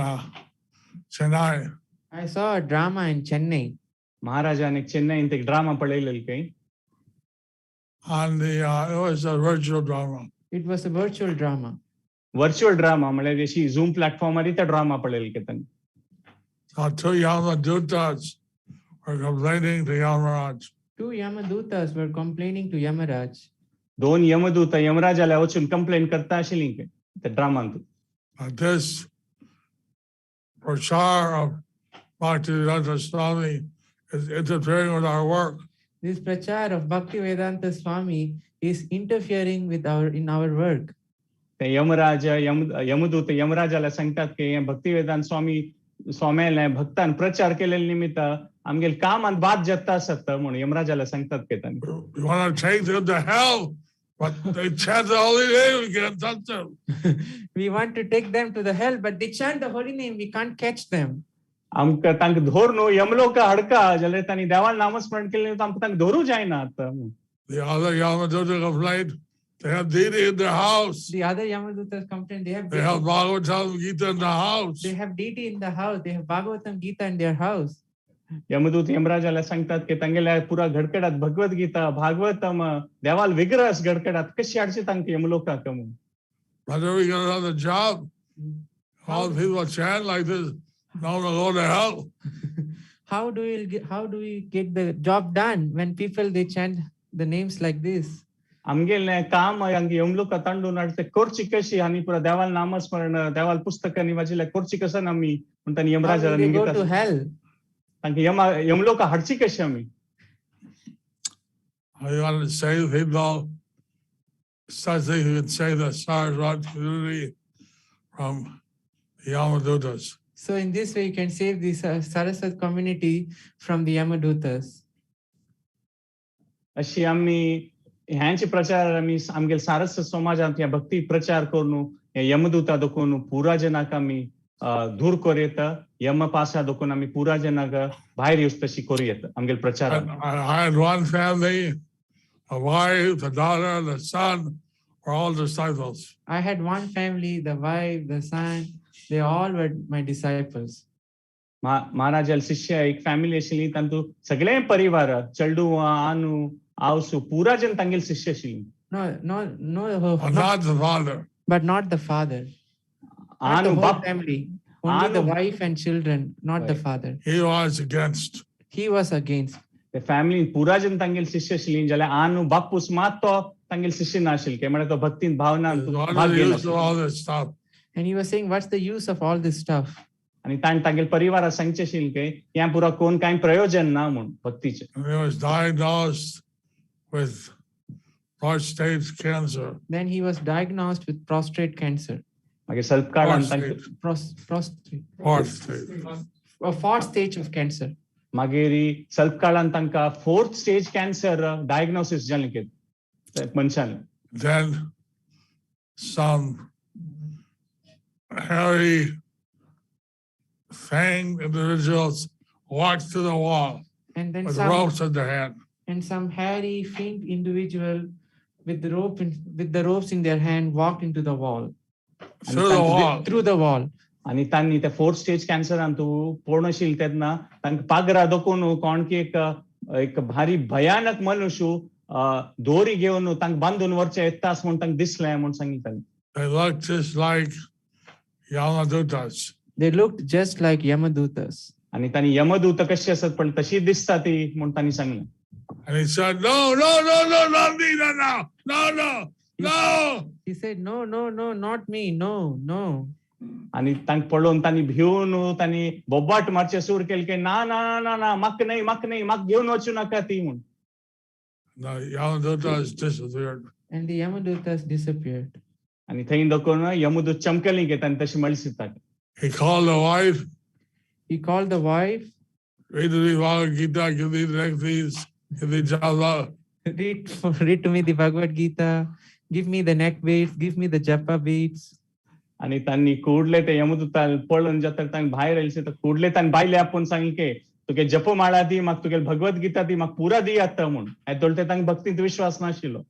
Chennai. I saw a drama in Chennai. महाराजाने चेन्नई एक ड्रामा पळयलेलो काही. On it was a virtual drama. It was a virtual drama. Virtual drama म्हणजे जशी झूम प्लॅटफॉर्मवर त्या ड्रामा पळयलेलो की त्यांनी. Two Yamadutas were complaining to Yamaraj. Two Yamadutas were complaining to Yamaraj. दोन यमदूत यमराजाला वचून कंप्लेंट करता आशिल्ली की त्या ड्रामांत. This prachar of Bhaktivedanta Swami is interfering with our work. This prachar of Bhaktivedanta Swami is interfering with our work. ते यमदूत यमराजाला सांगतात की भक्तिवेदांत स्वामीला भक्तान प्रचार केलेल्या निमित्त आमगेल कामांत बाद जाता असता म्हणून यमराजाला सांगतात की त्यांनी. We want to take them to hell, but they chant the holy name, we can't touch them. We want to take them to the hell, but they chant the holy name, we can't catch them. आमकां तांकां धोरनो यमलोक हडका जाल्यार तांणी देवाल नामस्मरण केलें आमकां तांकां धरू जायना आता. The other Yamaduta complained they have deity in their house. The other Yamadutas complain they have Bhagavatam Gita in the house. They have deity in the house. They have Bhagavatam Gita in their house. यमदूत यमराजाला सांगतात की तांगेल्या पुरा घडकडात भगवत गीता भागवतम देवाल विग्रहस घडकडात कशी हाडचे तांकां यमलोकाक म्हणून. But then we got another job. All the people chant like this. Now we'll go to hell. How do we get the job done when people they chant the names like this? आमगेले काम हांगा यमलोका तांडून हाडचे करची कशी आनी पुरा देवाल नामस्मरण देवाल पुस्तकांनी वाचिल्ल्या करची कसन आमी म्हणून तांणी यमराजाला go to hell? तांकां यमलोका हाडची कशी आमी. I want to save people such that you can save the Saraswat community from the Yamadutas. So in this way you can save the Saraswat community from the Yamadutas. अशी आम्ही ह्यांचे प्रचार आम्ही आमगेल सारस्वत समाजांत या भक्ती प्रचार करून यमदूता दोकून पुरा जनाक आम्ही दूर करूं यम पासा दोकून आम्ही पुरा जनाक भायर येवच तशी करूं आमगेल प्रचार. I had one family, a wife, the daughter, the son were all disciples. I had one family, the wife, the son, they all were my disciples. महाराजाल शिष्य एक फॅमिली आशिल्ली तातूंत सगळे परिवार चेडू आनू आवसू पुरा जन तांगेल शिष्य आशिल्ली. No, Not the father. But not the father. Not the whole family. Only the wife and children, not the father. He was against. He was against. The family पुरा जन तांगेल शिष्य आशिल्ली जाल्यार आनू बापूस मात तो तांगेल शिष्य नाशिल्ले के म्हळ्यार तो भक्तीन भावनान भाग घेनाशिल्लो. All this stuff. And he was saying, what's the use of all this stuff? आणि ताण तांगेल परिवारा सांगचे आशिल्ले की ह्या पुरा कोण कांय प्रयोजन ना म्हणून भक्तीचे. He was diagnosed with prostate cancer. Then he was diagnosed with prostate cancer. मागीर ಸ್ವಲ್ಪ काळान तांकां fourth stage of cancer. मागीर ಸ್ವಲ್ಪ काळान तांकां fourth stage cancer diagnosis जालें की मनशान. Then some hairy fanged individuals walked to the wall And then with ropes in their hand. And some hairy, faint individual with the ropes in their hand walked into the wall. Through the wall. आणि तांणी त्या fourth stage कॅन्सरान तू पूर्ण आशिल्ले तेन्ना तांकां पागरा दोकून कोण की एक भारी भयानक मनुष्य दोरी घेवन तांकां बांदून व्हरचे येतास म्हूण तांकां दिसलें म्हूण सांगिल्लें तांणी. They looked just like Yamadutas. They looked just like Yamadutas. आणि तांणी यमदूत कशी आसत पण तशी दिसता ती म्हूण तांणी सांगलें. And he said, no, not me, no. He said, no, no, no, not me. No, no. आणि तांक पळोवन तांणी भिवन तांणी बोबाट मारचे सूर केले की ना ना ना ना म्हाका नाही म्हाका घेऊन वचू नका ती म्हूण The Yamadutas disappeared. And the Yamadutas disappeared. आणि थंय देखून यमदूत चमकली की तांणी तशी मळसितात. He called the wife. He called the wife. Read to me Bhagavad Gita, give me the next piece, give me japa. Read to me the Bhagavad Gita, give me the neck beads, give me the japa beads. आणि तांणी कुडले ते यमदूताल पळून जातात तांक भायर आयले तर कुडले तांणी बायले आपून सांगले की तुगे जप माळा दी म्हाका तुगे भगवत गीता दी म्हाका पुरा दी आता म्हूण आय तोळते तांक भक्तींत विश्वास नाशिल्लो.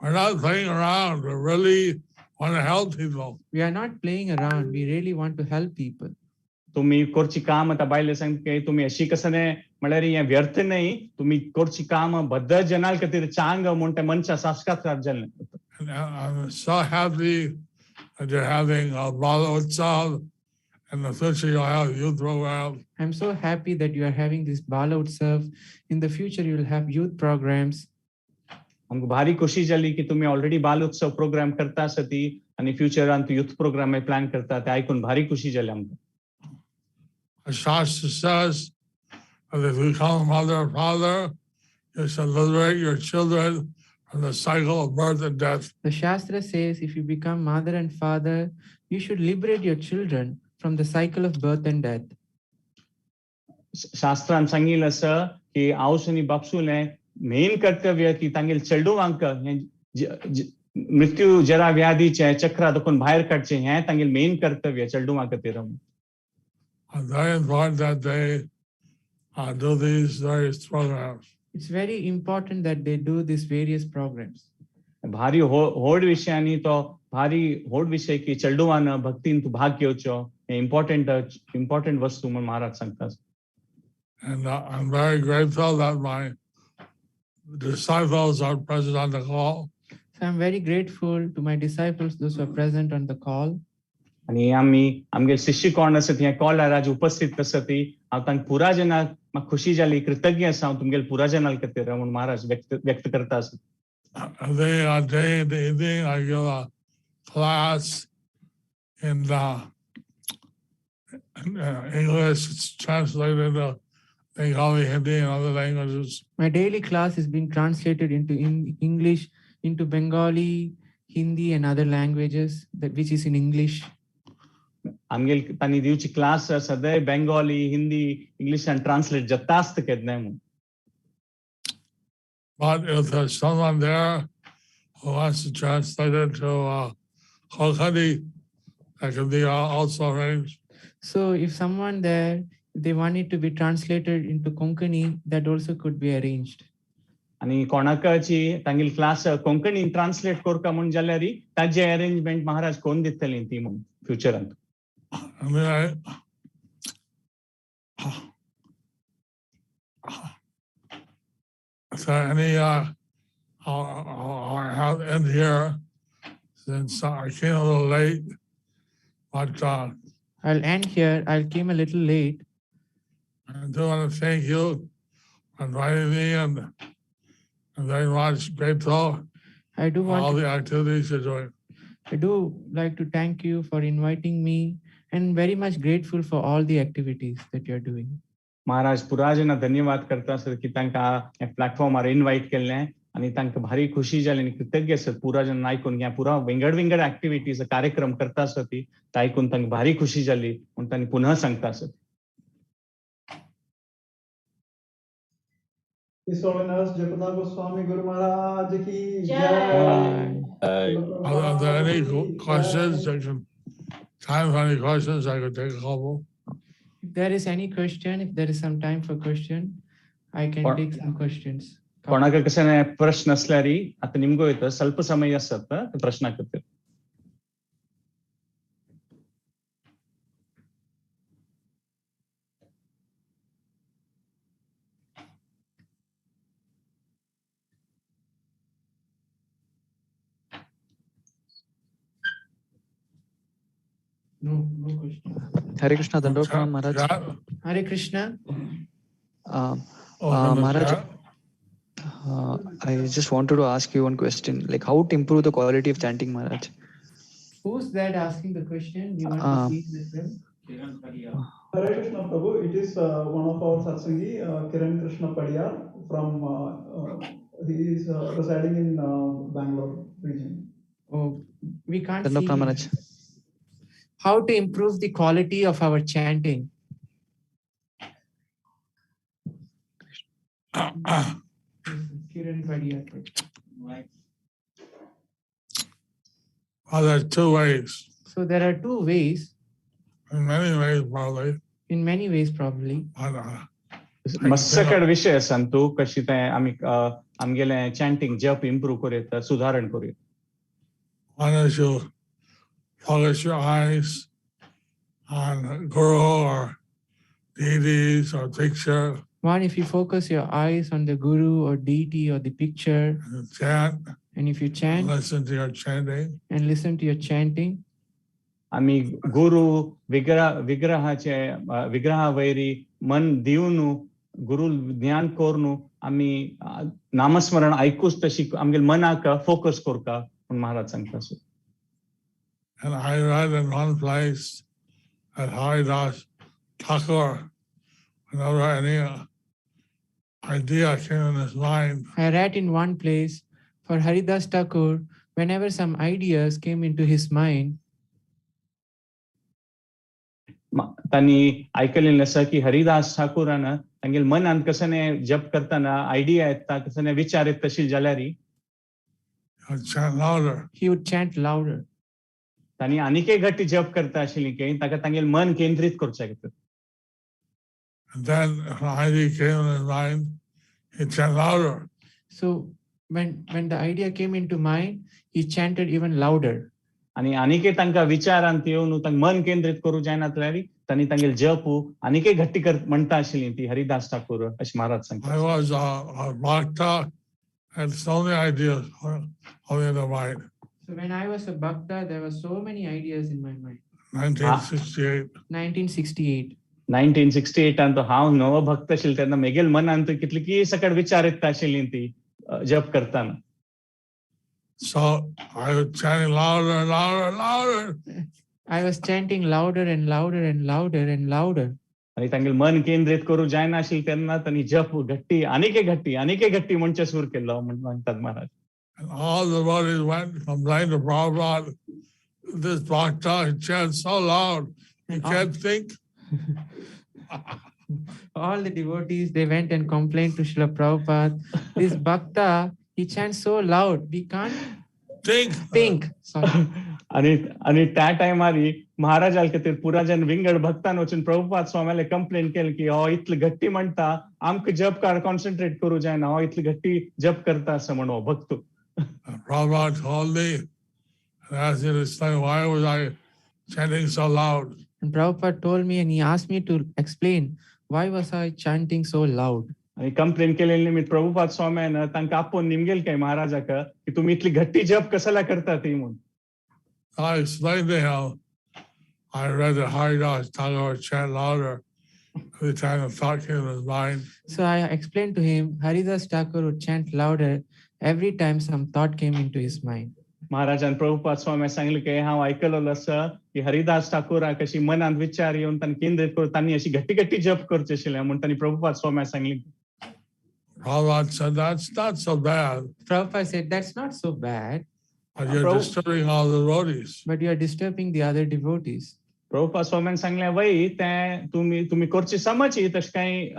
We're not playing around. We really want to help people. We are not playing around. We really want to help people. तुम्ही करची काम आता बायले सांगते तुम्ही अशी कसने म्हळ्यार हे व्यर्थ नाही तुम्ही करची काम बद्द जनाल खातीर चांग म्हूण ते मनशा साक्षात्कार जाल्ले. And I'm so happy that you're having a Bala Utsav, and the future you'll have youth programs. I'm so happy that you are having this Bala Utsav. In the future, you will have youth programs. हमको भारी खुशी जाली की तुम्ही already बाल उत्सव programme करता आसती आणि फ्युचरान तू युथ प्रोग्राम प्लॅन करता ते ऐकून भारी खुशी जाली आमकां. Shastra says that if you become a mother or father, you should liberate your children from the cycle of birth and death. The Shastra says if you become mother and father, you should liberate your children from the cycle of birth and death. शास्त्रान सांगिल्लें आसा की आवस आनी बापसूलें main कर्तव्य की तांगेल चेडूवांक मृत्यू जरा व्याधीचे चक्रा देखून भायर काडचे हें तांगेल मेन कर्तव्य चेडूवां खातीर. It's very important that they do these various programs. It's very important that they do these various programs. भारी होड विषयांनी तो भारी होड विषय की चेडूवान भक्तीन तू भाग घेवचो हे इम्पॉर्टंट वस्तू म्हूण महाराज सांगतात. And I'm very grateful that my disciples are present on the call. So I'm very grateful to my disciples, those who are present on the call. आणि आमगे शिष्य कोण आसत हे कॉलार आज उपस्थित आसत हांव तांकां पुरा जनाक म्हाका खुशी जाली कृतज्ञ आसा हांव तुमगेल पुरा जनाल खातीर म्हूण महाराज व्यक्त करता आसत. Every day in the evening I give a class in English. It's translated into Bengali, Hindi, and other languages. My daily class is being translated into English, into Bengali, Hindi, and other languages, which is in English. आमगेल तांणी दिवची class सदांय Bengali Hindi English and translate जाता आसता केन्नाय म्हूण. But if there's someone there who wants to translate it to Konkani, that can be also arranged. So if someone there, if they want it to be translated into Konkani, that also could be arranged. आणि कोणाकाची तांगेल class कोंकणीन translate करता म्हूण जाल्यार ताजे arrangement महाराज कोण दितली ती म्हूण फ्युचरान. I mean, so I'll have end here since I came a little late, but I'll end here. I came a little late. I do want to thank you for inviting me, and I'm very much grateful I do for all want. the activities you're doing. I do like to thank you for inviting me, and very much grateful for all the activities that you are doing. महाराज पुरा जना धन्यवाद करता आसत की तांकां ह्या प्लॅटफॉर्मार invite केल्लें आनी तांकां भारी खुशी जाली आनी कृतज्ञ आसत पुरा जन आयकून ह्या पुरा विंगड एक्टिविटीज कार्यक्रम करता आसत ती आयकून तांकां भारी खुशी जाली म्हूण तांणी पुनः सांगता आसत. His Holiness Jayaprada Goswami Guru Maharaj ki Jai. Jai. Are there any questions? Time for any questions? I could take a couple. If there is any question, if there is some time for question, I can Or- take some questions. कोणाक कसं प्रश्न असल्यार आता निमगो येतं ಸ್ವಲ್ಪ ಸಮಯ असत प्रश्न खातीर. No question. Hare Krishna, Dandot Pranam, Maharaj. Chat? Hare Krishna. Oh, in the Maharaj, chat? I just wanted to ask you one question, like how to improve the quality of chanting, Maharaj. Who's that asking the question? Do you want to Uh, see it as well? Hare Krishna Prabhu, it is one of our satsangi, Kiran Krishna Padiyar from, he is residing in Bangalore region. Oh, we can't Dandapranam, see him. Maharaj. How to improve the quality of our chanting? Kiran Padiyar. Well, there are two ways. So there are two ways. In many ways, probably. In many ways, probably. मस्सकड विषय सांगतो कशी ते आम्ही आमगेले chanting जप improve करूं सुधारण करूं. One is you focus your eyes on Guru or deities or picture. One, if you focus your eyes on the guru or deity or the picture, and chant, and if you chant, listen to your chanting, and listen to your chanting, आम्ही गुरु विग्रहावैरी मन दिवनु गुरु ज्ञान कोरनु आम्ही नामस्मरण ऐकूच तशी आमगेल मनाक focus करता म्हण महाराज सांगता. And I read in one place that Haridas Thakur, whenever any idea came in his mind, I read in one place for Haridas Thakur, whenever some ideas came into his mind, त्यांनी ऐकलेलं असं की हरिदास ठाकूरानं तांगेल मनान कसने जप करताना idea येता कसने विचार येत तशी जाल्यारी he would chant louder. तांणी आनीके गट्टी जप करता आशिल्ली की ताका तांगेल मन केंद्रित करचें पडटा. And then if an idea came in his mind, he chanted louder. So when the idea came into mind, he chanted even louder. आणि आनीके तांकां विचारांत येवन तांकां मन केंद्रित करूं जायना जाल्यार तांणी तांगेल जप आनीके गट्टी कर म्हणटा आशिल्ली ती हरिदास ठाकूर अशें महाराज सांगता. I was a bhakta, had so many ideas only in the mind. So when I was a bhakta, there were so many ideas in my mind. 1968. 1968. 1968 ಅಂತ हांव नवो भक्त आशिल्लो तेन्ना म्हगेल मनांत कितलीकी सकट विचार येता आशिल्ली ती जप करताना. So I was chanting louder and louder and louder. I was chanting louder and louder and louder and louder. आणि तांगेल मन केंद्रित करूं जायना आशिल्लें तेन्ना तांणी जप गट्टी आनीके गट्टी म्हणचे सुरू केलो म्हणटात महाराज. And all the devotees went and complained to Prabhupada, this bhakta, he chants so loud, he can't think. All the devotees, they went and complained to Srila Prabhupada, this bhakta, he chants so loud, we can't think. Sorry. आणि त्या टायमारी महाराजाल खातीर पुराजन विंगड भक्तान वचून Prabhupada स्वामीले complaint केली की हो इतली गट्टी म्हणटा आमकां जप कर कॉन्सन्ट्रेट करूं जायना हो इतली गट्टी जप करता असं म्हणून हो भक्त. Prabhupada told me and asked me to explain why was I chanting so loud. And Prabhupada told me and he asked me to explain why was I chanting so loud. आणि कंप्लेंट केलेली निमित्त प्रभुपाद स्वामीनं तांकां आपोवन निमगेल काय महाराजाक की तुम्ही इतली गट्टी जप कशाला करता ती म्हणून. I explained to him, I read that Haridas Thakur chant louder every time a thought came to his mind. So I explained to him, Haridas Thakur would chant louder every time some thought came into his mind. महाराजान Prabhupada स्वामी सांगले की हांव आयकलेलो आसा की हरिदास ठाकूराक कशी मनांत विचार येवन तांणी केंद्रीत करून तांणी अशी गट्टी जप करची आशिल्लें म्हणून तांणी प्रभुपाद स्वामी सांगले. Prabhupada said, that's not so bad. Prabhupada said, that's not so bad. But you're disturbing all the devotees. But you are disturbing the other devotees. Prabhupada स्वामीन सांगले वय ते तुम्ही करची समजी तशें कांय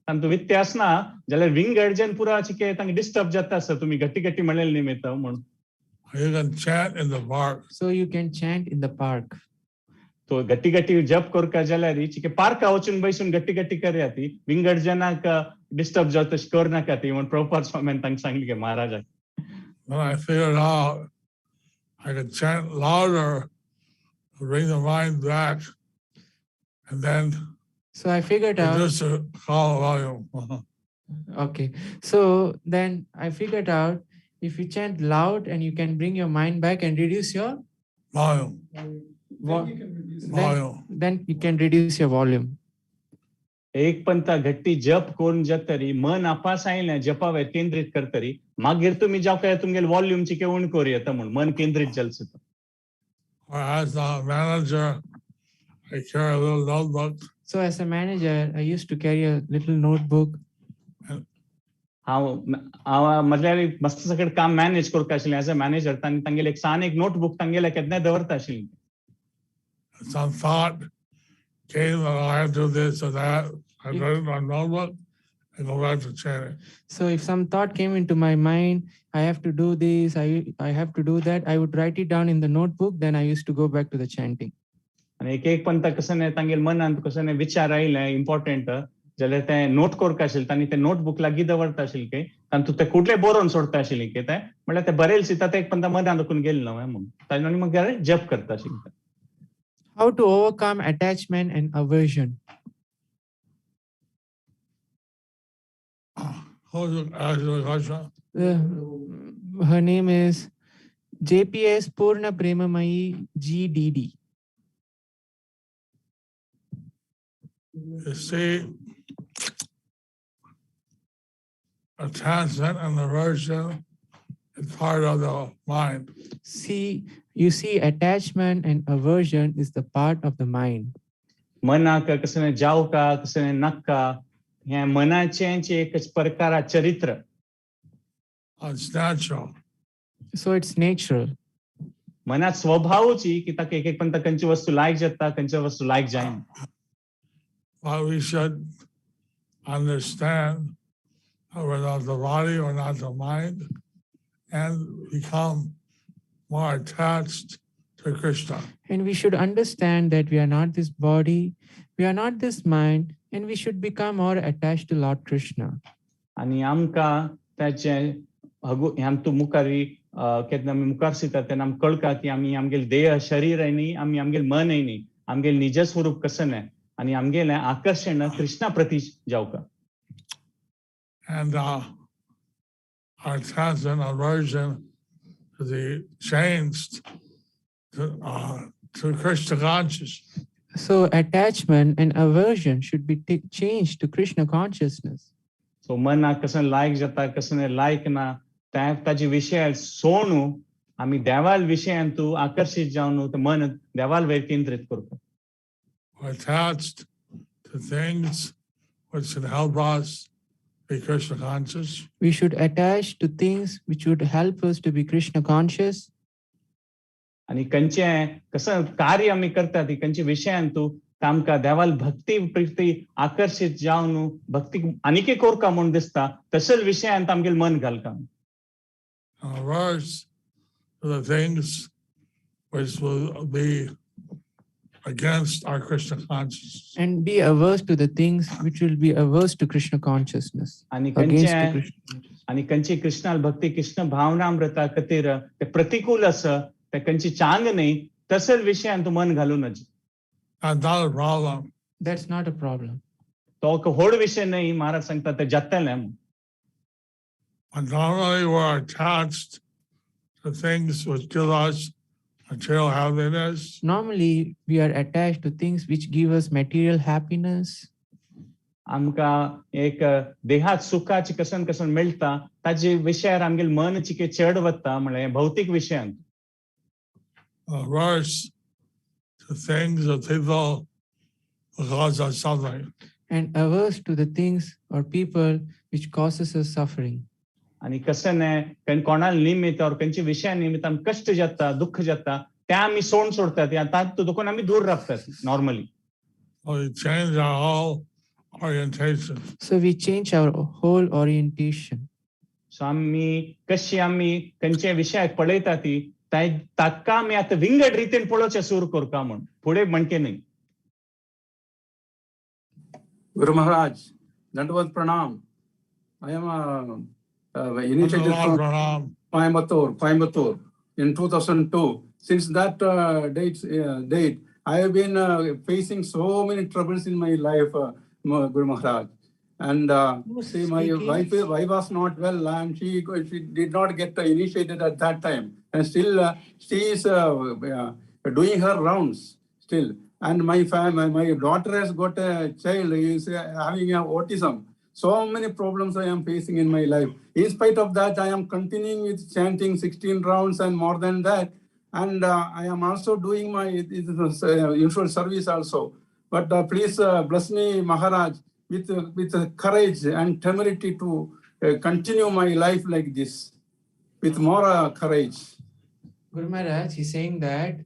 तांचो वित्ते आसना जाल्यार विंगड पुरा चिके तांकां डिस्टर्ब जाता आसा तुम्ही गट्टी म्हणलेले निमित्त म्हणून. You can chant in the park. So you can chant in the park. तो गट्टी जप करका जाल्यार चिके पार्का वचून बसून गट्टी करया ती विंगड जनाक डिस्टर्ब जाता तशें करनाका ती म्हणून प्रभुपाद स्वामीन तांकां सांगले की महाराजाक. When I figured out I could chant louder to bring the mind back, and then so I figured out just a call volume. Okay, so then I figured out if you chant loud and you can bring your mind back and reduce your volume. Then you can reduce your volume. एक पंत घट्टी जप कोण जतरी मन आपास आयले जपावेर केंद्रित करतरी मागीर तुम्ही जाव काय तुमगेल वॉल्यूम ची केवण कोर येता म्हण मन केंद्रित jealous As a manager, I carry a little notebook. So as a manager, I used to carry a little notebook. हांव म्हटल्यार मस्त सगळें काम मॅनेज करता आशिल्लें एज अ मॅनेजर तांगेलें एक सान एक नोटबुक तांगेलें केन्नाय दवरता आशिल्लें. Some thought came that I had to do this or that. I wrote it in my notebook and go back to chanting. So if some thought came into my mind, I have to do this, I have to do that, I would write it down in the notebook, then I used to go back to the chanting. आनी एक पंत कसं नाही तांगेल मनांत कसं नाही विचार आयले important जाल्यार ते नोट करता आशिल्ले तांणी ते नोटबुक लागीं दवरता आशिल्ले की आनी तूं ते कुठले बरोवन सोडता आशिल्ले की ते म्हळ्यार ते बरयले सिता ते एक पंत मनांत दुखून गेले न्हू म्हणून ताणी मग जप करता आशिल्ले. How to overcome attachment and aversion? Her name is JPS Purna Premamayi GDD. You see, attachment and aversion is part of the mind. You see, attachment and aversion is the part of the mind. मनाक कसं नाही जाव का कसं नाही नक्का हे मनाचे एकच प्रकार चरित्र. It's natural. So it's natural. मनात स्वभावची की ताका एक पण खंयची वस्तू लायक जाता खंयची वस्तू लायक जायना. But we should understand that we're not the body, we're not the mind, and become more attached to Krishna. And we should understand that we are not this body, we are not this mind, and we should become more attached to Lord Krishna. आणि आमकां त्याचे आमतू मुखारी केन्ना आमी मुखार सिता तेन्ना आमकां कळका की आमी आमगेल देह शरीर न्ही आमी आमगेल मन न्ही आमगेल निज स्वरूप कसं नाही आणि आमगेलें आकर्षण कृष्णा प्रती जावका. And our attachment, aversion to be changed to Krishna consciousness. So attachment and aversion should be changed to Krishna consciousness. So मनाक कसं लायक जाता कसं नाही लायक ना ताचे विशय सोडून आमी देवाल विशयांतू आकर्षित जावन मन देवाल वेळ केंद्रित करता. Attached to things which should help us be Krishna conscious. We should attach to things which would help us to be Krishna conscious. आणि खंयचे कसं कार्य आमी करता ती खंयच्या विशयांतू आमकां देवाल भक्ती प्रती आकर्षित जावन भक्ती आनीक करता म्हूण दिसता तसले विशयांत आमगेल मन घालता. Averse to the things which will be against our Krishna consciousness. And be averse to the things which will be averse to Krishna consciousness. आणि खंयची कृष्णाल भक्ती कृष्ण भावनामृता खातीर ते प्रतिकूल आसा ते खंयची चांग न्ही तसले विशयांत मन घालूं नज. That's not a problem. That's not a problem. तो व्हड विशय न्ही महाराज सांगता ते जातलें. And normally we're attached to things which give us material happiness. Normally we are attached to things which give us material happiness. आमकां एक देहात सुखाची कसन कसन मेळटा ताजे विशयार आमगेल मन चिके चड वता म्हळ्यार भौतिक विशयांत. Averse to things or people who cause us suffering. And averse to the things or people which causes us suffering. आणि कसं नाही कोणाला निमित्त और खंयच्या विशया निमित्त आमकां कष्ट जाता दुःख जाता ते आमी सोडतात तातूंत देखून आमी दूर रावतात normally. We change our whole orientation. So we change our whole orientation. सो आमी कशी आमी खंयच्या विशयाक पळयता ती ताका आमी आतां विंगड रितीन पळोवचें सुरू करता म्हूण फुडें म्हणचे न्ही. Guru Maharaj, Dandavad Pranam. I am initiated from Coimbatore in 2002. Since that date, I have been facing so many troubles in my life, Guru Maharaj. And see, my wife was not well, and she did not get initiated at that time. And still, she is doing her rounds still. and my daughter has got a child, he is having autism. So many problems I am facing in my life. In spite of that, I am continuing with chanting 16 rounds and more than that. And I am also doing my usual service also. But please bless me, Maharaj, with courage and temerity to continue my life like this, with more courage. Guru Maharaj, he's saying that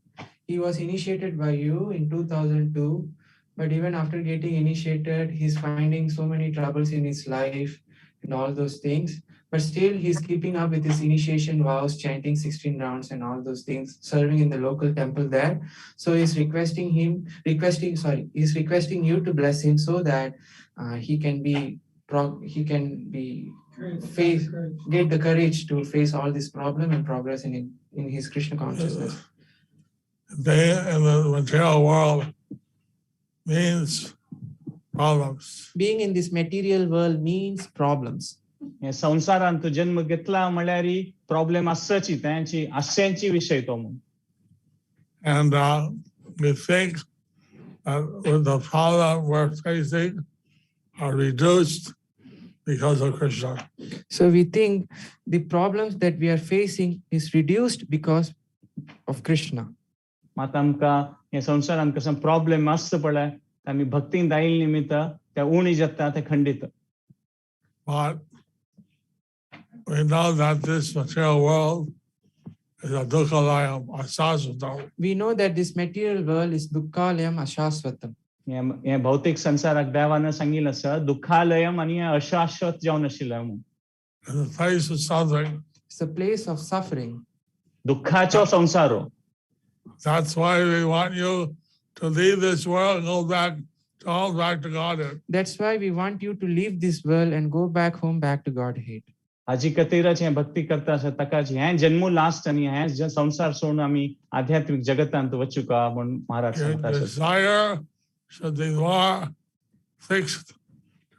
he was initiated by you in 2002, but even after getting initiated, he's finding so many troubles in his life and all those things. But still, he's keeping up with his initiation vows, chanting 16 rounds and all those things, serving in the local temple there. So he's requesting you to bless him so that he can get the courage to face all this problem and progress in his Krishna consciousness. Being in the material world means problems. Being in this material world means problems. संसारांत जन्म घेतला म्हळ्यार problem आसची त्यांची आशेंची विषय तो म्हणून. And we think that with the problem we're facing are reduced because of Krishna. So we think the problems that we are facing is reduced because of Krishna. मात आमकां हे संसारांत कसं प्रॉब्लेम आसता पळय आमी भक्तीन दायिल निमित्त त्या उणी जाता ते खंडित. But we know that this material world is a dukkhalayam, ashashvatam. We know that this material world is dukkhalayam ashashvatam. हे भौतिक संसाराक देवानं सांगिल्लें आसा दुःखालयम आणि अशाश्वत जावन आशिल्लें म्हणून. The place of suffering. It's a place of suffering. दुःखाचो संसारो. That's why we want you to leave this world and go back to Godhead. That's why we want you to leave this world and go back home, back to Godhead. हाजी खातीरच हें भक्ती करता आसा ताकाच हें जन्म last आनी हें संसार सोडून आमी आध्यात्मिक जगतांत वचूका म्हूण महाराज सांगता. Your desire should be more fixed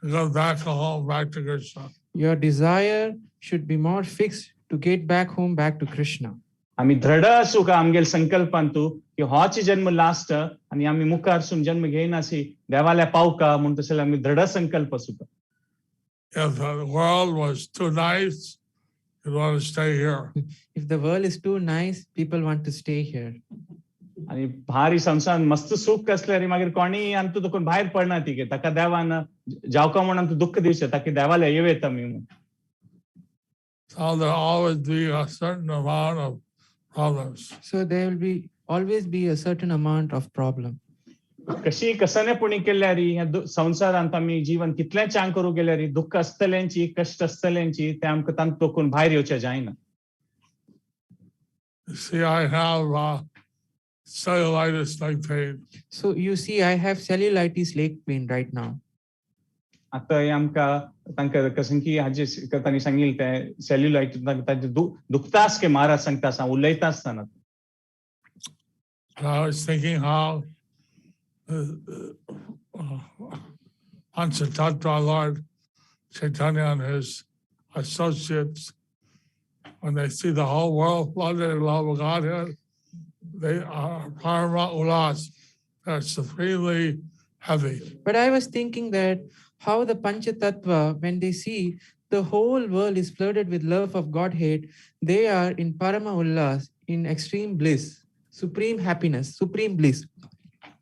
to go back home, back to Krishna. Your desire should be more fixed to get back home, back to Krishna. आमी दृढ आसूं का आमगेल संकल्पांतू की होच जन्म लास्ट आनी आमी मुखारसून जन्म घेयनासी देवाल्या पावका म्हूण तसले आमी दृढ संकल्प आसूं का. If the world was too nice, you'd want to stay here. If the world is too nice, people want to stay here. आणि भारी संसार मस्त सुख असल्यार मागीर कोणी आमतू दुखून भायर पडना ती की ताका देवान जावका म्हूण आमतू दुःख दिवचें ताका देवाल्या येवेत आमी म्हूण. So there'll always be a certain amount of problems. So there will always be a certain amount of problem. कशी कसनेपणी केल्यार ह्या संसारांत आमी जीवन कितलें चांग करूं गेल्यार दुःख आसतल्यांची कश्ट आसतल्यांची ते आमकां तांत तोकून भायर येवचें जायना. See, I have cellulitis leg pain. So you see, I have cellulitis leg pain right now. आता आमकां तांकां कशें की हाजे तांणी सांगिल्लें तें सेल्युलायटीस तांचे दुखतास के महाराज सांगता आसा उलयता आसतना. I was thinking how Panchatattva Lord Chaitanya and his associates, when they see the whole world flooded in love of Godhead, they are parama ulas. They're supremely heavy. But I was thinking that how the Panchatattva, when they see the whole world is flooded with love of Godhead, they are in parama ullas, in extreme bliss, supreme happiness, supreme bliss.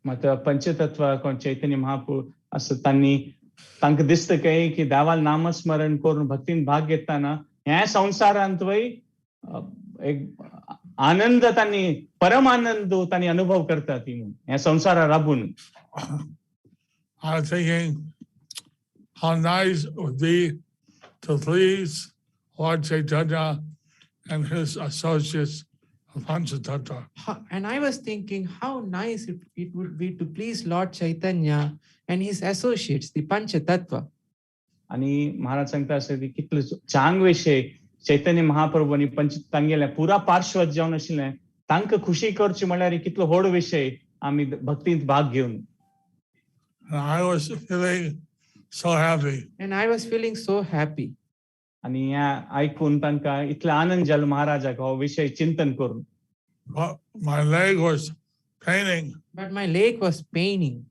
मात्र पंचतत्व कोण चैतन्य महाप्रभू असं त्यांनी तांकां दिसता काय की देवाल नामस्मरण करून भक्तीन भाग घेताना ह्या संसारांत वय एक आनंद त्यांनी परम आनंद त्यांनी अनुभव करता ती म्हणून ह्या संसारा राबून. I was thinking how nice it would be to please Lord Chaitanya and his associates of Panchatattva. And I was thinking how nice it would be to please Lord Chaitanya and his associates, the Panchatattva. आणि महाराज सांगता असं की कितले चांग विषय चैतन्य महाप्रभूनी पंच तांगेल्या पुरा पार्श्वत जावन आशिल्लें तांकां खुशी करची म्हळ्यार कितलो व्हड विषय आमी भक्तींत भाग घेवन. I was feeling so happy. And I was feeling so happy. आणि ह्या ऐकून तांकां इतलो आनंद जालो महाराजाक हो विषय चिंतन करून. My leg was paining. but my leg was paining.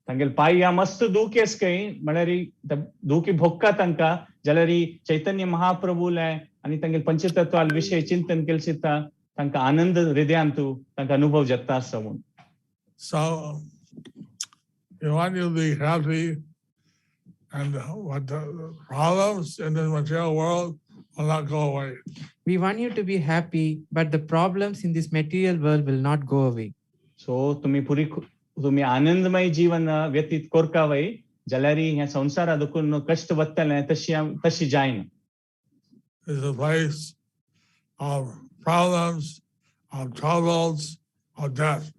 तांगेल पाई या मस्त दुखेस कई मणरी दुखी भोक्का तंका जलरी चैतन्य महाप्रभु ले आणि तांगेल पंचतत्वाल विषय चिंतन केलसिता तांका आनंद हृदयांतु तांका अनुभव जत्ता सवून. So we want you to be happy, and what the problems in this material world will not go away. We want you to be happy, but the problems in this material world will not go away. So तुम्ही आनंदमय जीवन व्यतीत कोरकावय जलारी ह्या संसारादुकुन कष्ट वत्तले तशी जायना. It's a place of problems, of troubles, of death.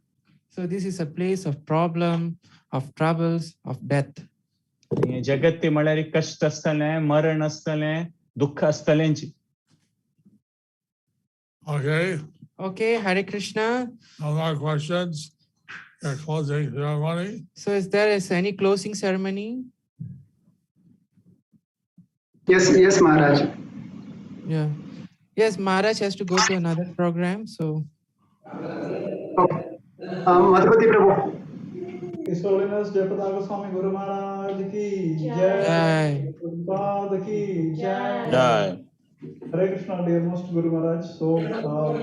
So this is a place of problem, of troubles, of death. जगत्ते म्हळ्यार कष्ट असतले, मरण असतले, दुःख असतलेंची. Okay. Okay, Hare Krishna. No more questions. Your closing ceremony. So is there any closing ceremony? Yes, Maharaj. Yeah. Yes, Maharaj has to go to another program, so. Okay. Madhupati Prabhu. His Holiness Jayapataka Goswami Guru Maharaj ki Jai. Prabhupada ki Jai. Jai. Hare Krishna, dear most Guru Maharaj. So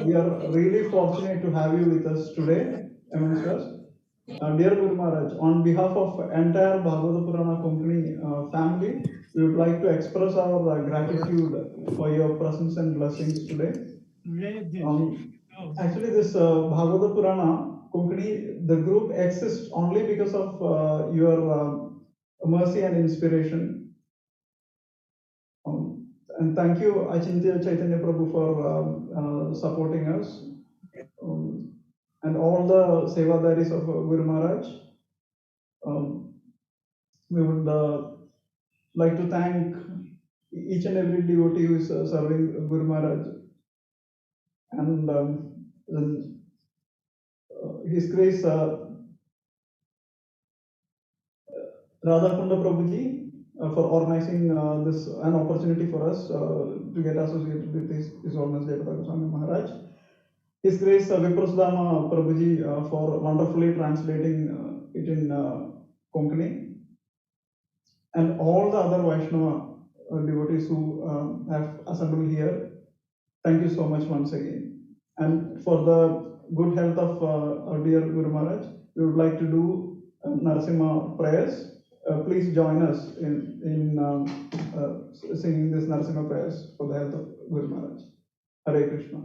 we are really fortunate to have you with us today amongst us. Dear Guru Maharaj, on behalf of entire Bhagavata Purana Company family, we would like to express our gratitude for your presence and blessings today. Actually, this Bhagavata Purana Company, the group exists only because of your mercy and inspiration. And thank you, Achintya Chaitanya Prabhu, for supporting us. And all the Sevadaris of Guru Maharaj. We would like to thank each and every devotee who is serving Guru Maharaj. And His Grace Radhakunda Prabhuji for organizing this an opportunity for us to get associated with His Holiness Jayapataka Goswami Maharaj. His Grace Viprasudama Prabhuji for wonderfully translating it in Konkani, and all the other Vaishnava devotees who have assembled here. Thank you so much once again. And for the good health of our dear Guru Maharaj, we would like to do Narasimha prayers. Please join us in singing this Narasimha prayers for the health of Guru Maharaj. Hare Krishna.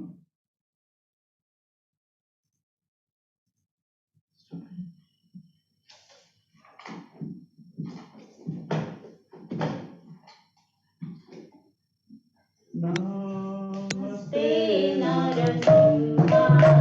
Namaste Narasimhaya.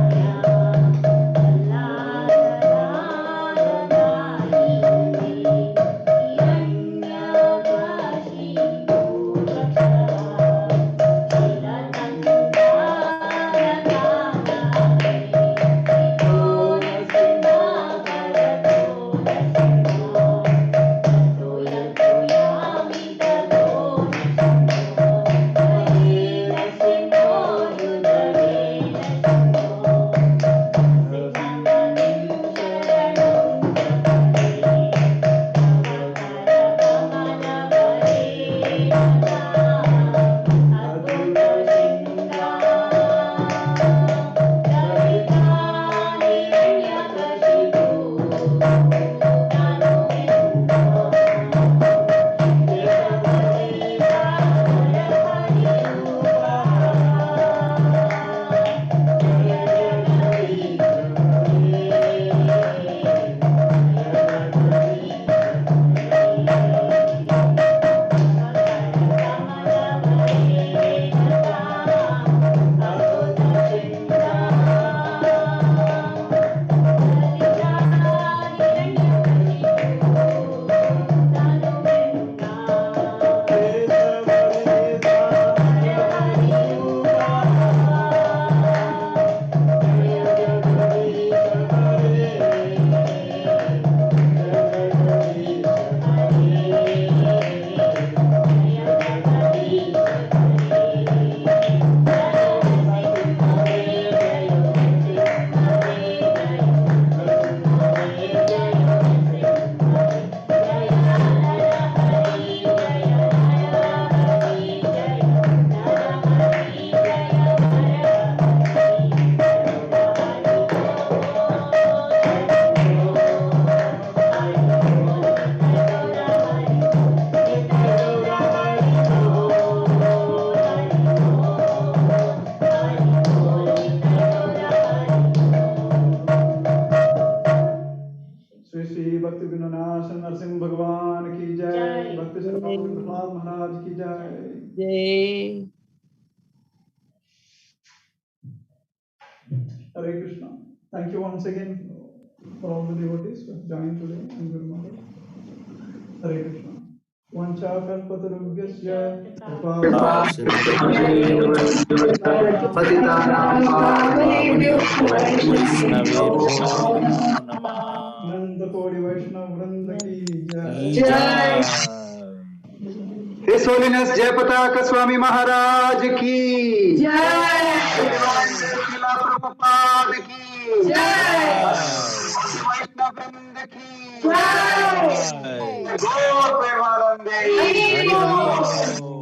Jai. Hare Krishna. Thank you once again for all the devotees who have joined today and Guru Maharaj. Hare Krishna. Vancha kalpatarubhyasya Nanda Kodi Vaishnava Vrinda ki jai. His Holiness Jayapataka Swami Maharaj ki Jai. Srila Prabhupada ki Jai. Vaishnava Vrinda ki Jai. Gaur Premanande. Hari Bol.